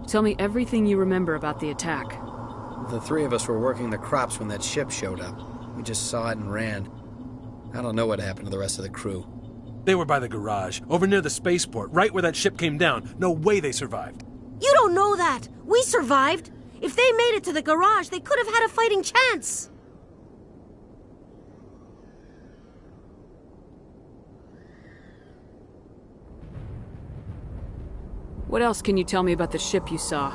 S9: Tell me everything you remember about the attack.
S19: The three of us were working the crops when that ship showed up. We just saw it and ran. I don't know what happened to the rest of the crew.
S8: They were by the garage, over near the spaceport, right where that ship came down. No way they survived.
S20: You don't know that! We survived! If they made it to the garage, they could have had a fighting chance!
S9: What else can you tell me about the ship you saw?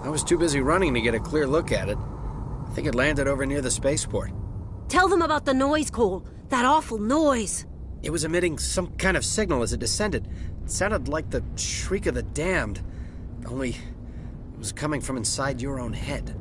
S19: I was too busy running to get a clear look at it. I think it landed over near the spaceport.
S20: Tell them about the noise, Cole. That awful noise.
S19: It was emitting some kind of signal as it descended. It sounded like the shriek of the damned. Only it was coming from inside your own head.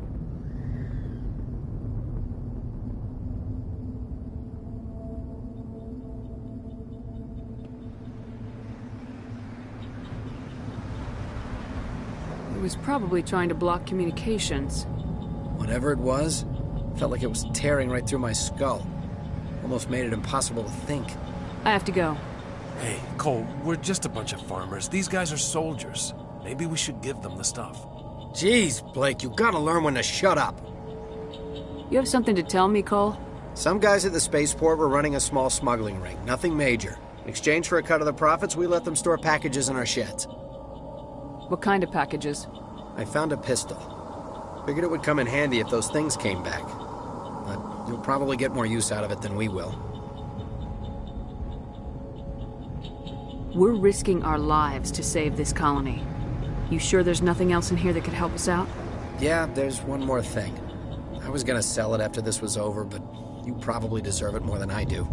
S9: It was probably trying to block communications.
S19: Whatever it was, felt like it was tearing right through my skull. Almost made it impossible to think.
S9: I have to go.
S21: Hey, Cole, we're just a bunch of farmers. These guys are soldiers. Maybe we should give them the stuff.
S19: Jeez, Blake, you gotta learn when to shut up.
S9: You have something to tell me, Cole?
S19: Some guys at the spaceport were running a small smuggling ring, nothing major. In exchange for a cut of the profits, we let them store packages in our sheds.
S9: What kind of packages?
S19: I found a pistol. Figured it would come in handy if those things came back. But you'll probably get more use out of it than we will.
S9: We're risking our lives to save this colony. You sure there's nothing else in here that could help us out?
S19: Yeah, there's one more thing. I was gonna sell it after this was over, but you probably deserve it more than I do.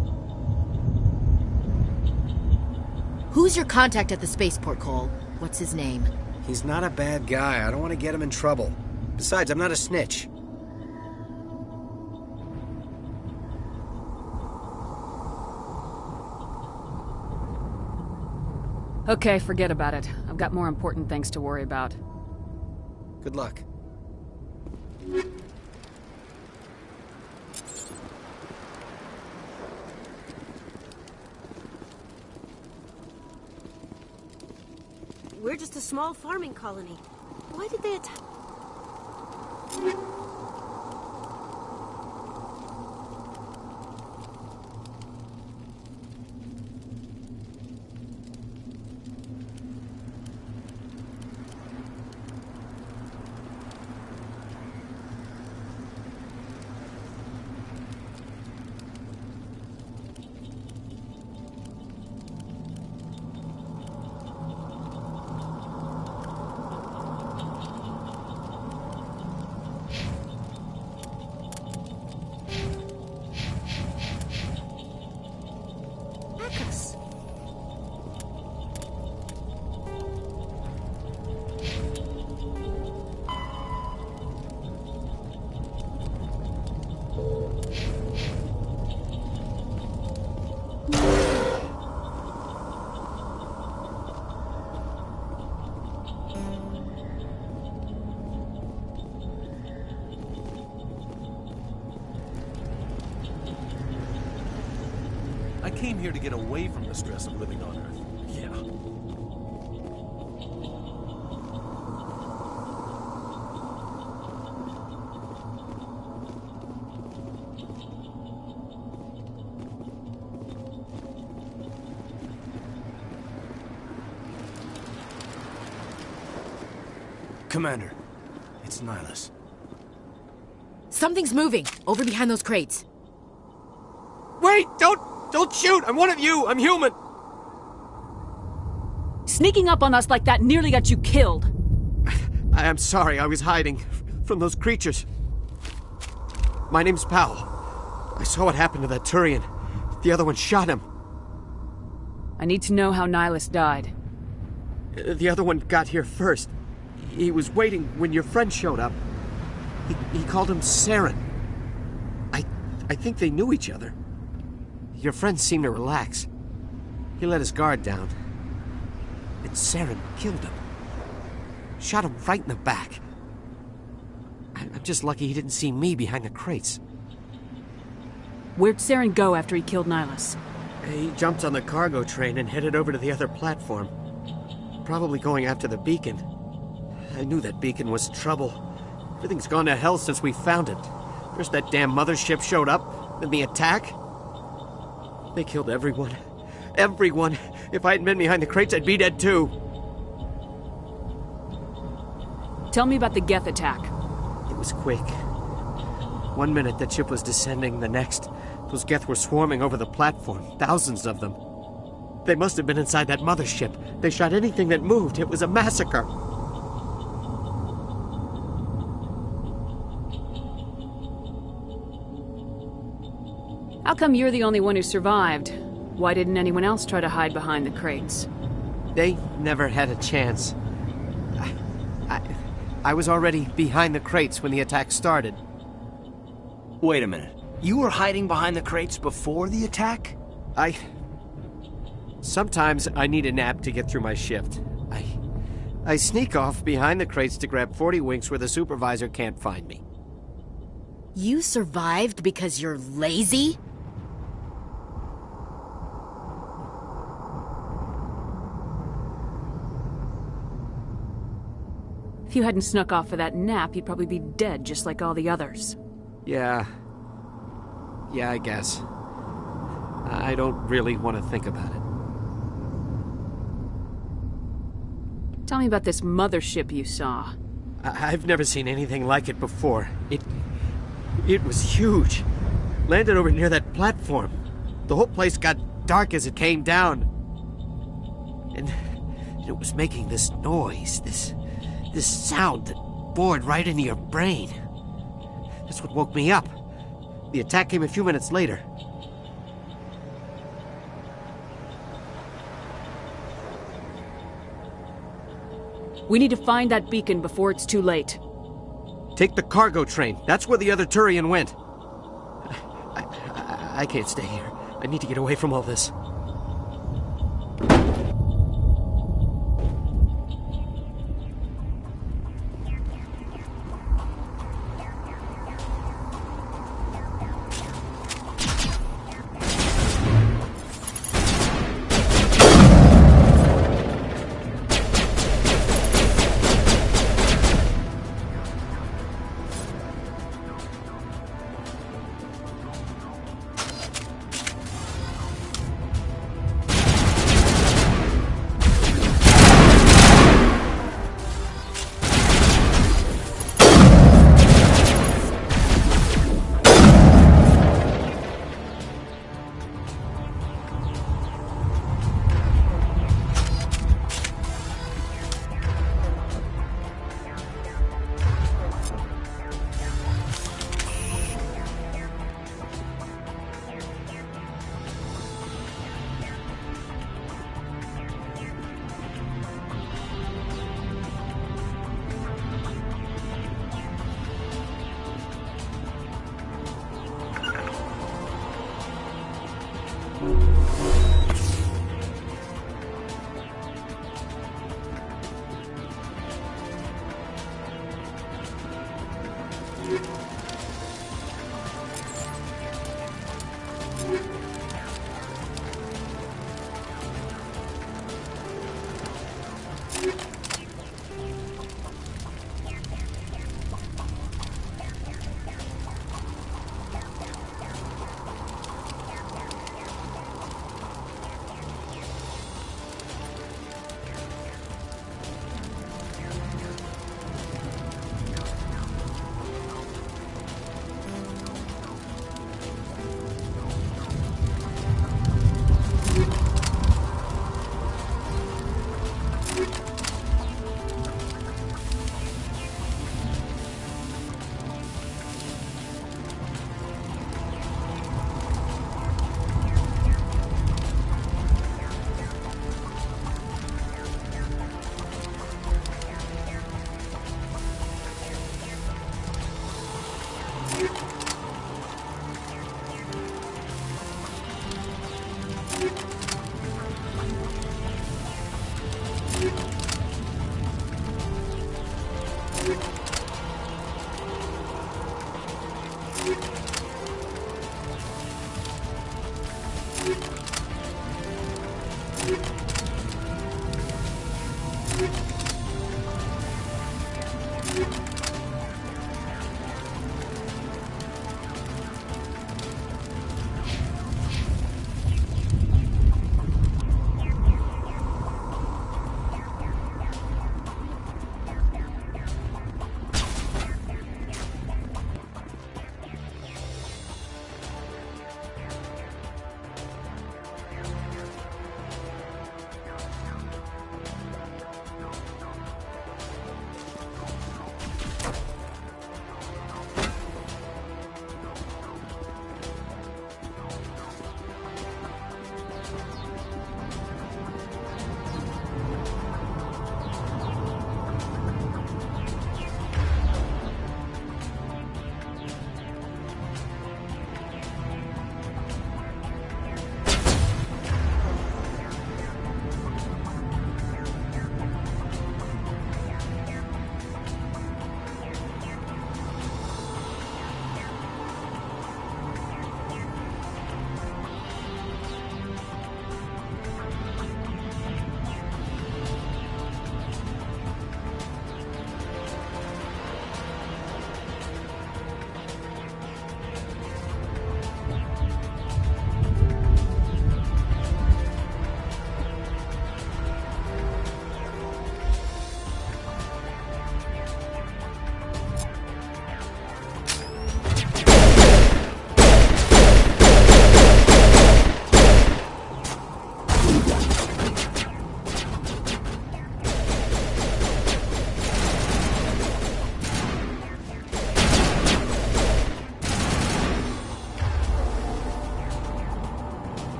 S15: Who's your contact at the spaceport, Cole? What's his name?
S19: He's not a bad guy. I don't want to get him in trouble. Besides, I'm not a snitch.
S9: Okay, forget about it. I've got more important things to worry about.
S19: Good luck.
S20: We're just a small farming colony. Why did they attack?
S21: I came here to get away from the stress of living on Earth. Yeah.
S8: Commander, it's Nihilus.
S15: Something's moving, over behind those crates.
S8: Wait! Don't shoot! I'm one of you! I'm human!
S9: Sneaking up on us like that nearly got you killed.
S8: I am sorry, I was hiding from those creatures. My name's Powell. I saw what happened to that Turian. The other one shot him.
S9: I need to know how Nihilus died.
S8: The other one got here first. He was waiting when your friend showed up. He called him Saren. I think they knew each other. Your friend seemed to relax. He let his guard down. And Saren killed him. Shot him right in the back. I'm just lucky he didn't see me behind the crates.
S9: Where'd Saren go after he killed Nihilus?
S8: He jumped on the cargo train and headed over to the other platform. Probably going after the beacon. I knew that beacon was trouble. Everything's gone to hell since we found it. First that damn mothership showed up, then the attack. They killed everyone. Everyone. If I hadn't been behind the crates, I'd be dead too.
S9: Tell me about the Geth attack.
S8: It was quick. 1 minute the ship was descending, the next, those Geth were swarming over the platform. Thousands of them. They must have been inside that mothership. They shot anything that moved. It was a massacre.
S9: How come you're the only one who survived? Why didn't anyone else try to hide behind the crates?
S8: They never had a chance. I was already behind the crates when the attack started.
S22: Wait a minute. You were hiding behind the crates before the attack?
S8: Sometimes I need a nap to get through my shift.
S19: I sneak off behind the crates to grab 40 winks where the supervisor can't find me.
S15: You survived because you're lazy?
S9: If you hadn't snuck off for that nap, you'd probably be dead just like all the others.
S19: Yeah, I guess. I don't really want to think about it.
S9: Tell me about this mothership you saw.
S19: I've never seen anything like it before. It was huge. Landed over near that platform. The whole place got dark as it came down. And it was making this noise, this sound that bored right into your brain. That's what woke me up. The attack came a few minutes later.
S9: We need to find that beacon before it's too late.
S19: Take the cargo train. That's where the other Turian went. I can't stay here. I need to get away from all this.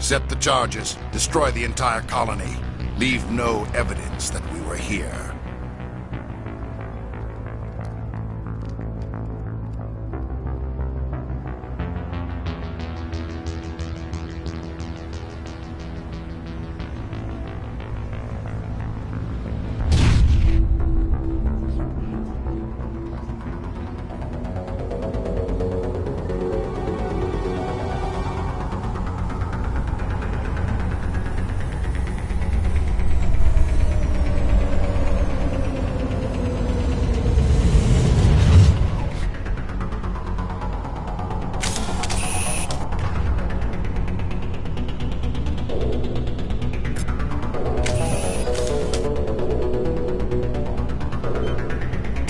S18: Set the charges. Destroy the entire colony. Leave no evidence that we were here.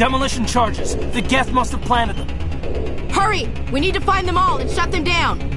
S8: Demolition charges. The Geth must have planted them.
S15: Hurry! We need to find them all and shut them down!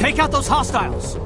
S13: Take out those hostiles!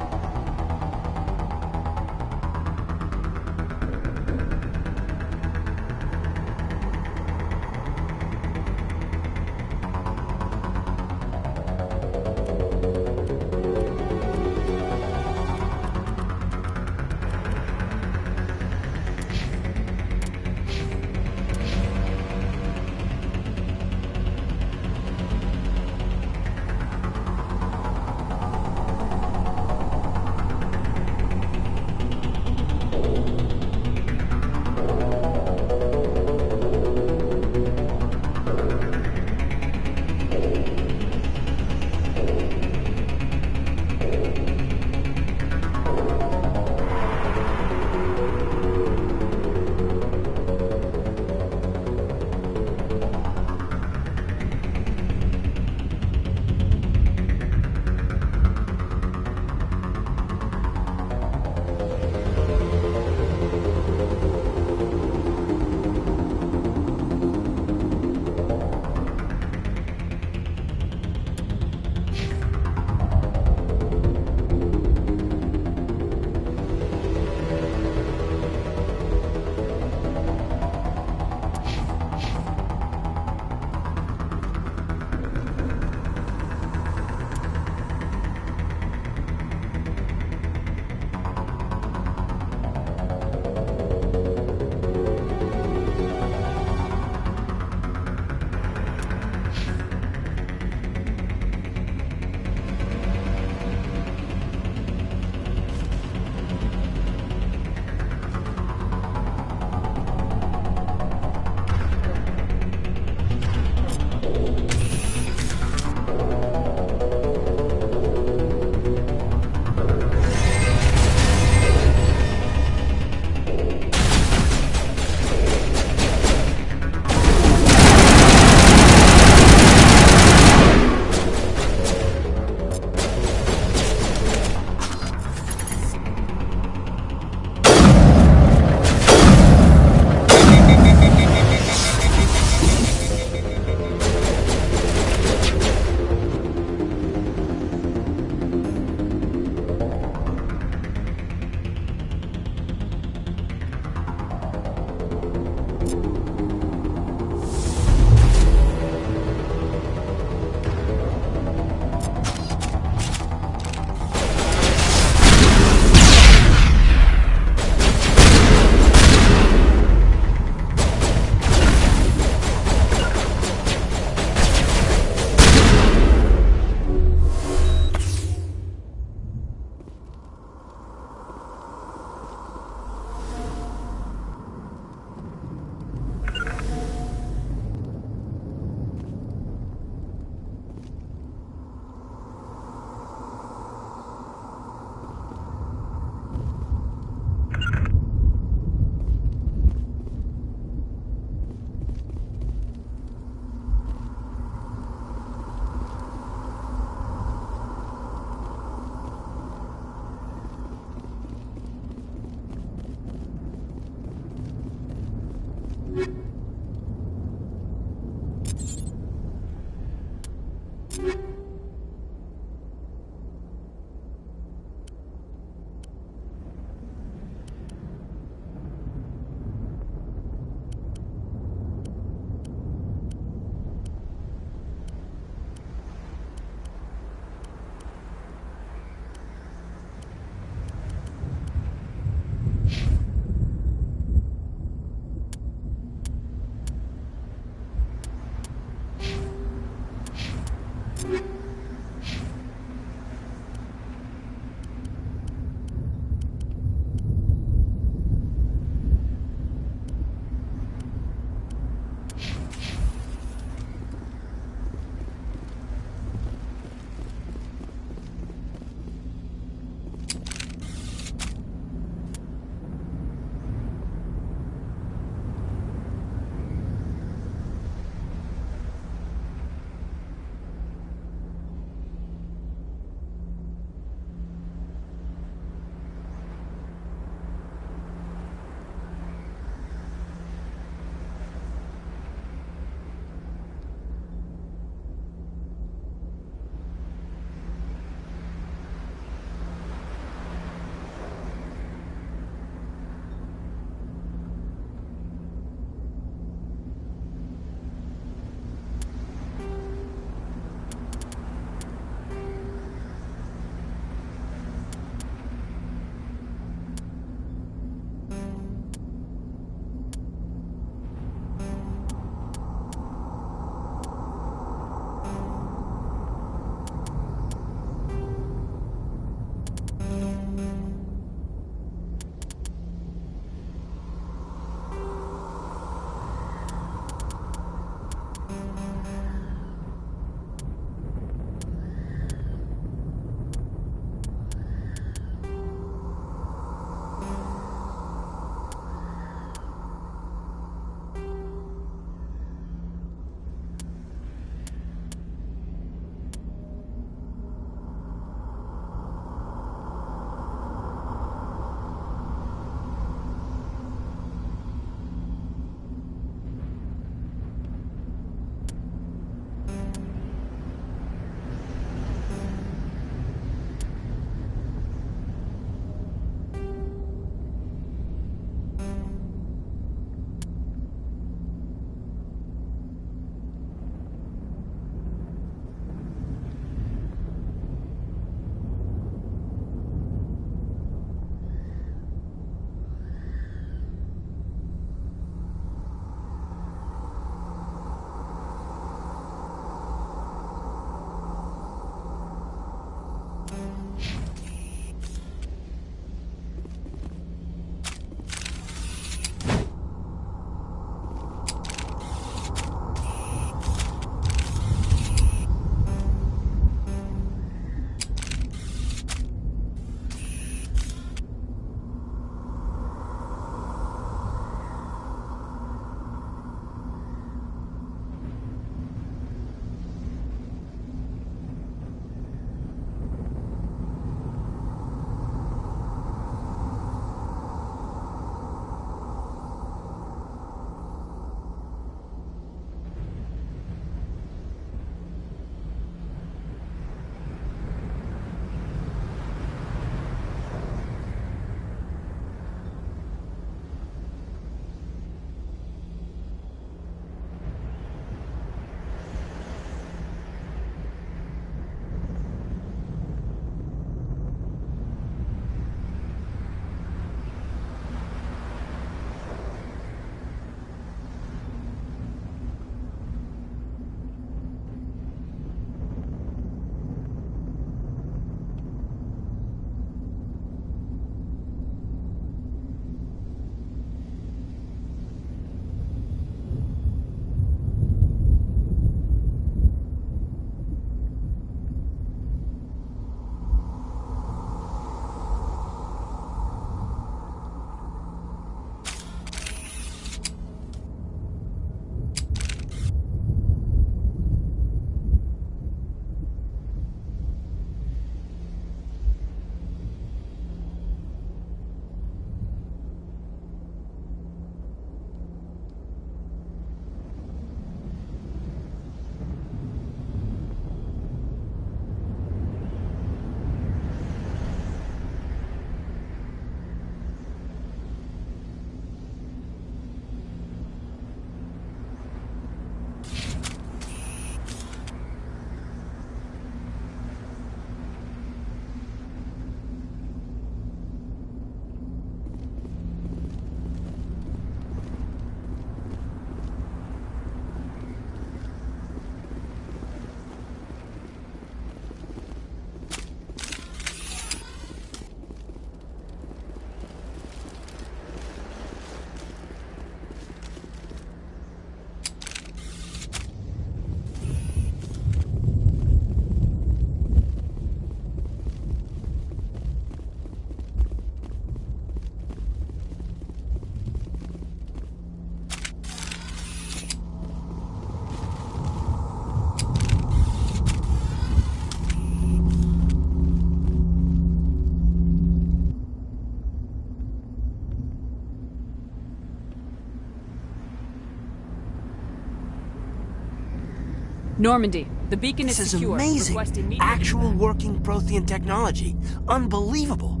S9: Normandy, the beacon is
S22: This is
S9: secure.
S22: amazing.
S9: Request immediate-
S22: Actual working Prothean technology. Unbelievable.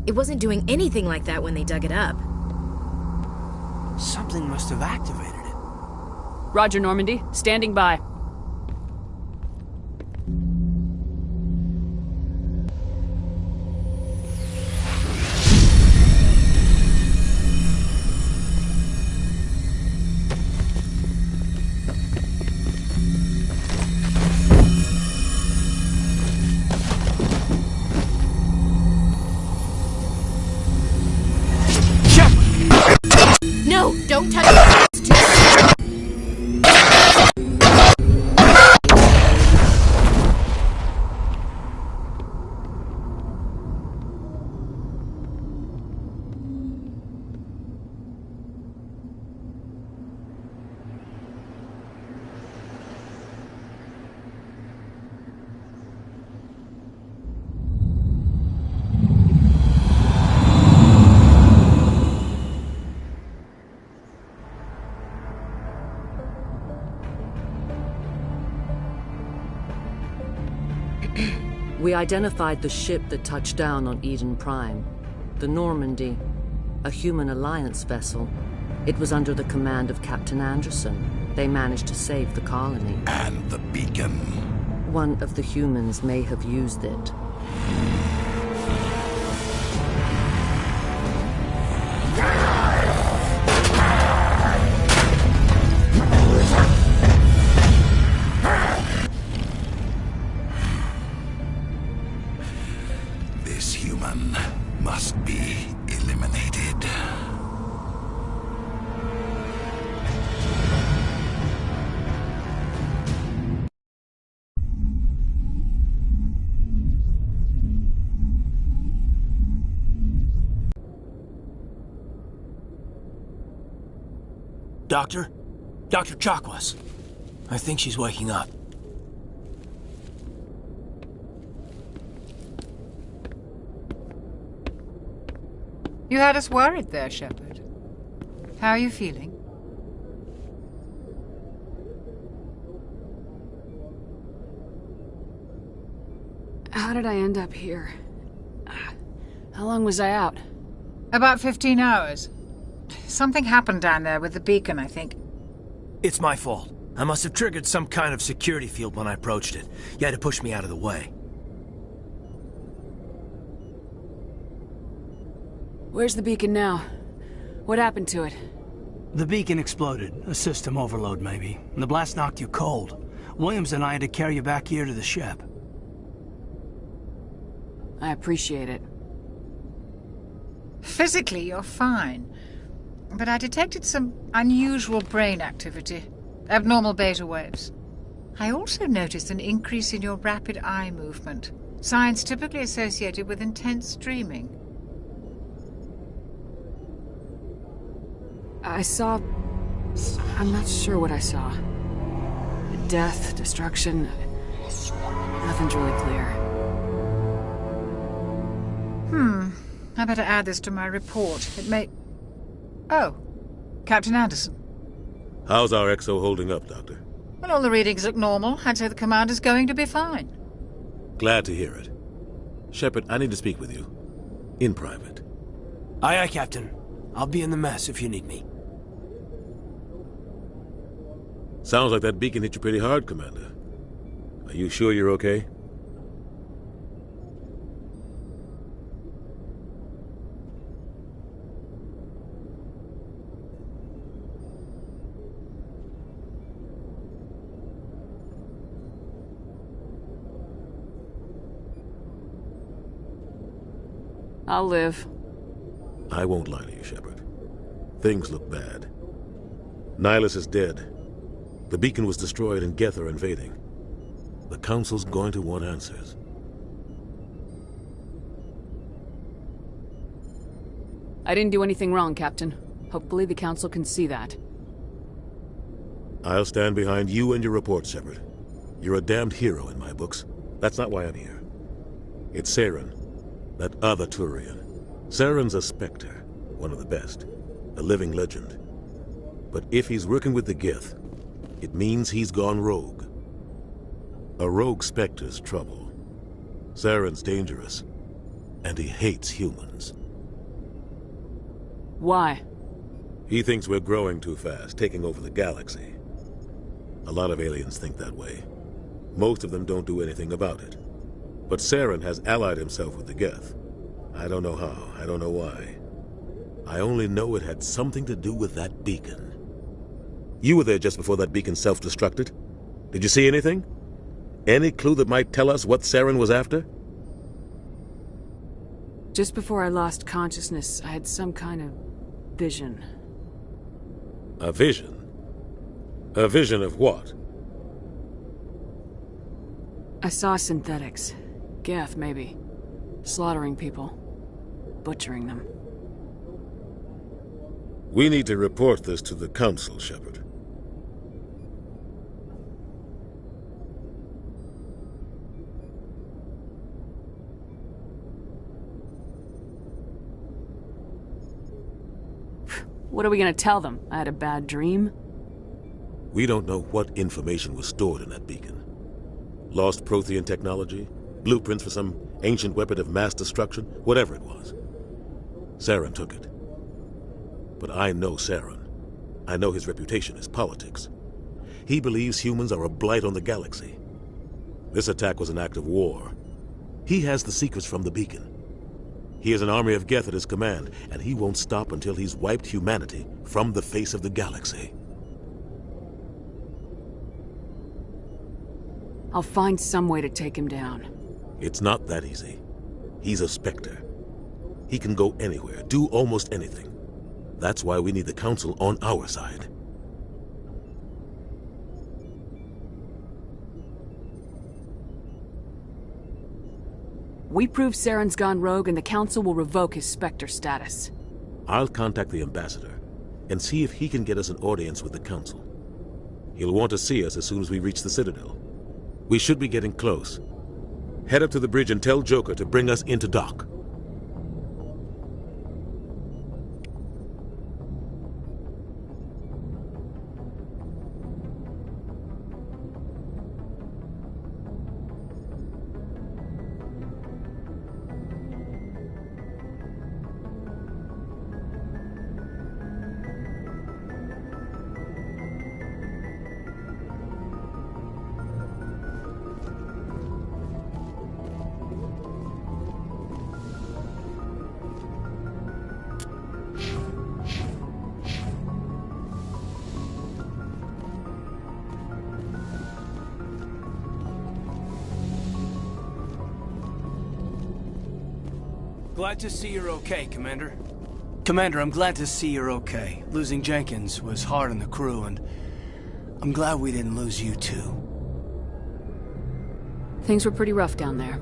S15: It wasn't doing anything like that when they dug it up.
S22: Something must have activated it.
S9: Roger, Normandy. Standing by.
S15: No, don't touch it. It's too
S8: We identified the ship that touched down on Eden Prime. The Normandy, a human alliance vessel. It was under the command of Captain Anderson. They managed to save the colony.
S18: And the beacon.
S8: One of the humans may have used it.
S18: This human must be eliminated.
S22: Doctor? Dr. Chakwas. I think she's waking up.
S14: You had us worried there, Shepard. How are you feeling?
S9: How did I end up here? How long was I out?
S14: About 15 hours. Something happened down there with the beacon, I think.
S22: It's my fault. I must have triggered some kind of security field when I approached it. You had to push me out of the way.
S9: Where's the beacon now? What happened to it?
S22: The beacon exploded. A system overload, maybe. And the blast knocked you cold. Williams and I had to carry you back here to the ship.
S9: I appreciate it.
S14: Physically, you're fine. But I detected some unusual brain activity. Abnormal beta waves. I also noticed an increase in your rapid eye movement. Signs typically associated with intense dreaming.
S9: I saw... I'm not sure what I saw. Death, destruction... Nothing's really clear.
S14: I better add this to my report. It may... Oh, Captain Anderson.
S3: How's our XO holding up, Doctor?
S14: Well, all the readings look normal. I'd say the commander's going to be fine.
S3: Glad to hear it. Shepard, I need to speak with you. In private.
S22: Aye, aye, Captain. I'll be in the mess if you need me.
S3: Sounds like that beacon hit you pretty hard, Commander. Are you sure you're okay?
S9: I'll live.
S3: I won't lie to you, Shepard. Things look bad. Nihilus is dead. The beacon was destroyed and Geth are invading. The Council's going to want answers.
S9: I didn't do anything wrong, Captain. Hopefully the Council can see that.
S3: I'll stand behind you and your report, Shepard. You're a damned hero in my books. That's not why I'm here. It's Saren, that other Turian. Saren's a Spectre, one of the best, a living legend. But if he's working with the Geth, it means he's gone rogue. A rogue Spectre's trouble. Saren's dangerous, and he hates humans.
S9: Why?
S3: He thinks we're growing too fast, taking over the galaxy. A lot of aliens think that way. Most of them don't do anything about it. But Saren has allied himself with the Geth. I don't know how, I don't know why. I only know it had something to do with that beacon. You were there just before that beacon self-destructed. Did you see anything? Any clue that might tell us what Saren was after?
S9: Just before I lost consciousness, I had some kind of vision.
S3: A vision? A vision of what?
S9: I saw synthetics. Geth, maybe. Slaughtering people. Butchering them.
S3: We need to report this to the Council, Shepard.
S9: What are we gonna tell them? I had a bad dream?
S3: We don't know what information was stored in that beacon. Lost Prothean technology? Blueprints for some ancient weapon of mass destruction? Whatever it was. Saren took it. But I know Saren. I know his reputation is politics. He believes humans are a blight on the galaxy. This attack was an act of war. He has the secrets from the beacon. He has an army of Geth at his command, and he won't stop until he's wiped humanity from the face of the galaxy.
S9: I'll find some way to take him down.
S3: It's not that easy. He's a Spectre. He can go anywhere, do almost anything. That's why we need the Council on our side.
S9: We prove Saren's gone rogue and the Council will revoke his Spectre status.
S3: I'll contact the Ambassador and see if he can get us an audience with the Council. He'll want to see us as soon as we reach the Citadel. We should be getting close. Head up to the bridge and tell Joker to bring us into dock.
S22: Glad to see you're okay, Commander. Commander, I'm glad to see you're okay. Losing Jenkins was hard on the crew, and I'm glad we didn't lose you too.
S9: Things were pretty rough down there.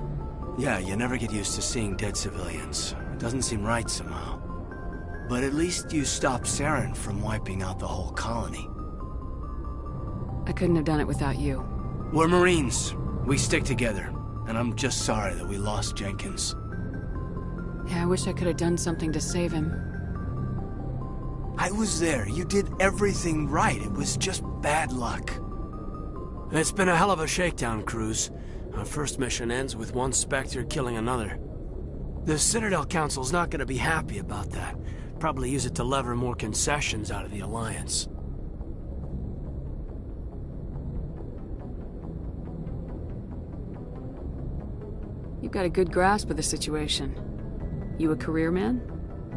S22: Yeah, you never get used to seeing dead civilians. It doesn't seem right somehow. But at least you stopped Saren from wiping out the whole colony.
S9: I couldn't have done it without you.
S22: We're Marines. We stick together. And I'm just sorry that we lost Jenkins.
S9: Yeah, I wish I could have done something to save him.
S22: I was there. You did everything right. It was just bad luck.
S19: It's been a hell of a shakedown, Cruz. Our first mission ends with one Spectre killing another. The Citadel Council's not going to be happy about that. Probably use it to lever more concessions out of the Alliance.
S9: You've got a good grasp of the situation. You a career man?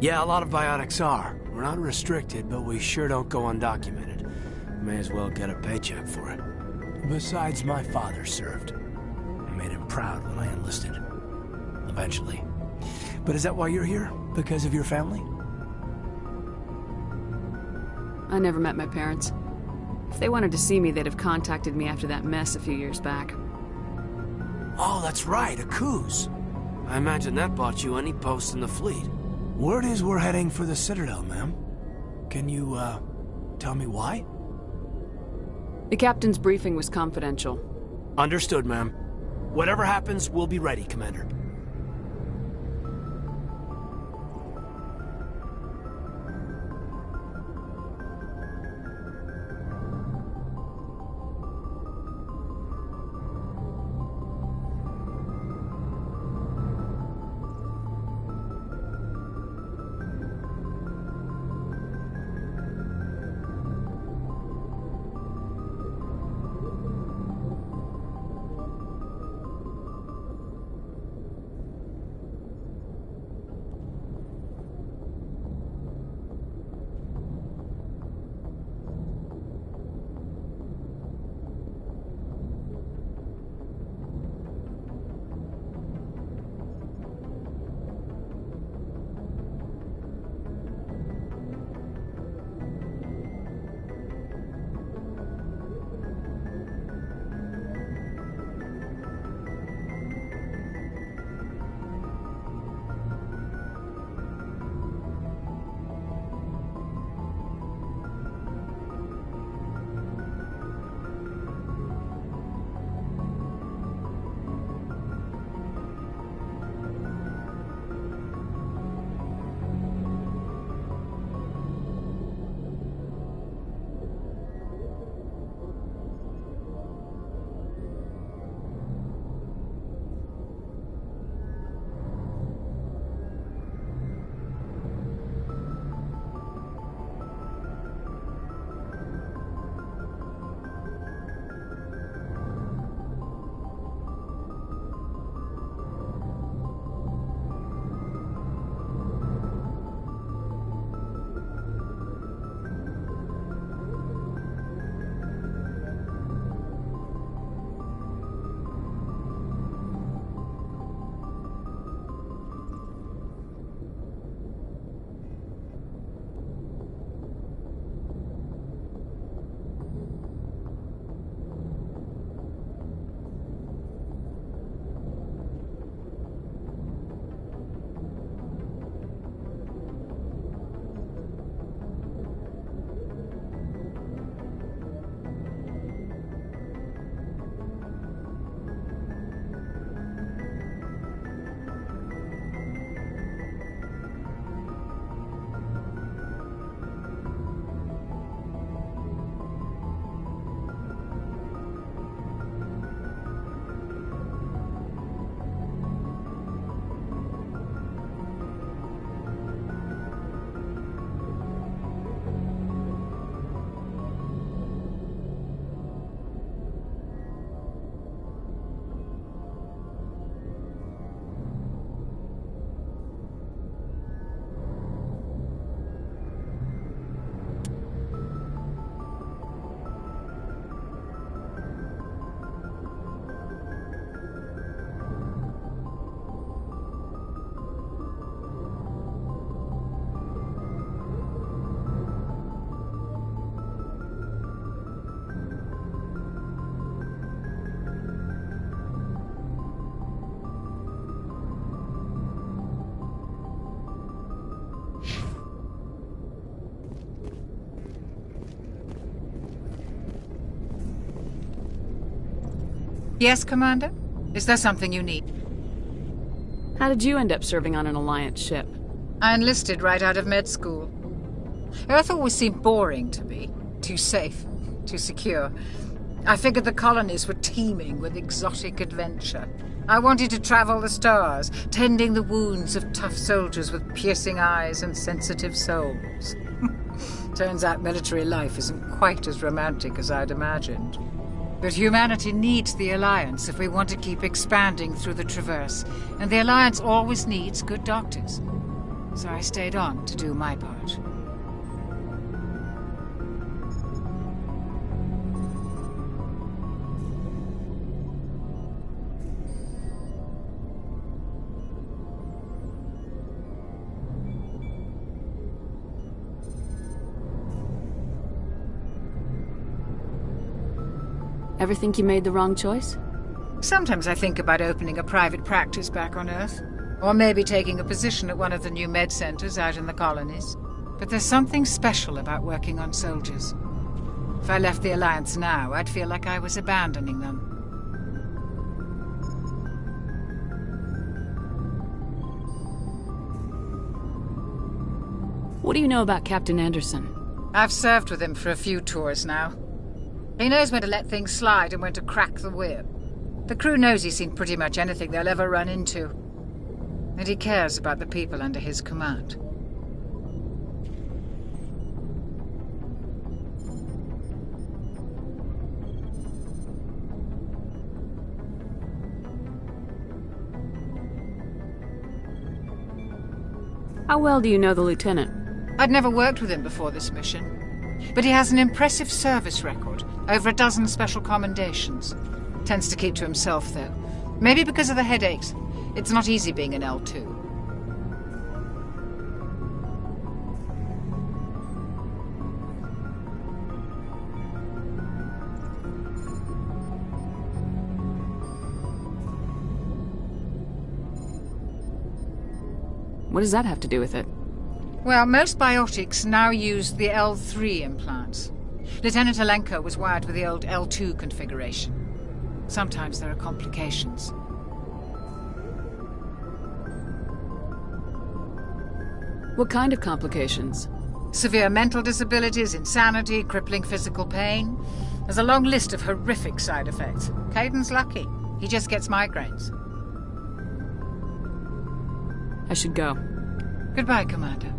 S19: Yeah, a lot of biotics are. We're not restricted, but we sure don't go undocumented. May as well get a paycheck for it. Besides, my father served. I made him proud when I enlisted. Eventually. But is that why you're here? Because of your family?
S9: I never met my parents. If they wanted to see me, they'd have contacted me after that mess a few years back.
S19: Oh, that's right, a Coos. I imagine that bought you any post in the fleet. Word is we're heading for the Citadel, ma'am. Can you, tell me why?
S9: The captain's briefing was confidential.
S19: Understood, ma'am. Whatever happens, we'll be ready, Commander.
S14: Yes, Commander? Is there something you need?
S9: How did you end up serving on an Alliance ship?
S14: I enlisted right out of med school. Earth always seemed boring to me. Too safe, too secure. I figured the colonies were teeming with exotic adventure. I wanted to travel the stars, tending the wounds of tough soldiers with piercing eyes and sensitive souls. Turns out military life isn't quite as romantic as I'd imagined. But humanity needs the Alliance if we want to keep expanding through the Traverse, and the Alliance always needs good doctors. So I stayed on to do my part.
S9: Ever think you made the wrong choice?
S14: Sometimes I think about opening a private practice back on Earth. Or maybe taking a position at one of the new med centers out in the colonies. But there's something special about working on soldiers. If I left the Alliance now, I'd feel like I was abandoning them.
S9: What do you know about Captain Anderson?
S14: I've served with him for a few tours now. He knows when to let things slide and when to crack the whip. The crew knows he's seen pretty much anything they'll ever run into. And he cares about the people under his command.
S9: How well do you know the Lieutenant?
S14: I'd never worked with him before this mission. But he has an impressive service record, over a dozen special commendations. Tends to keep to himself, though. Maybe because of the headaches. It's not easy being an L2.
S9: What does that have to do with it?
S14: Well, most biotics now use the L3 implants. Lieutenant Alenko was wired with the old L2 configuration. Sometimes there are complications.
S9: What kind of complications?
S14: Severe mental disabilities, insanity, crippling physical pain. There's a long list of horrific side effects. Caden's lucky. He just gets migraines.
S9: I should go.
S14: Goodbye, Commander.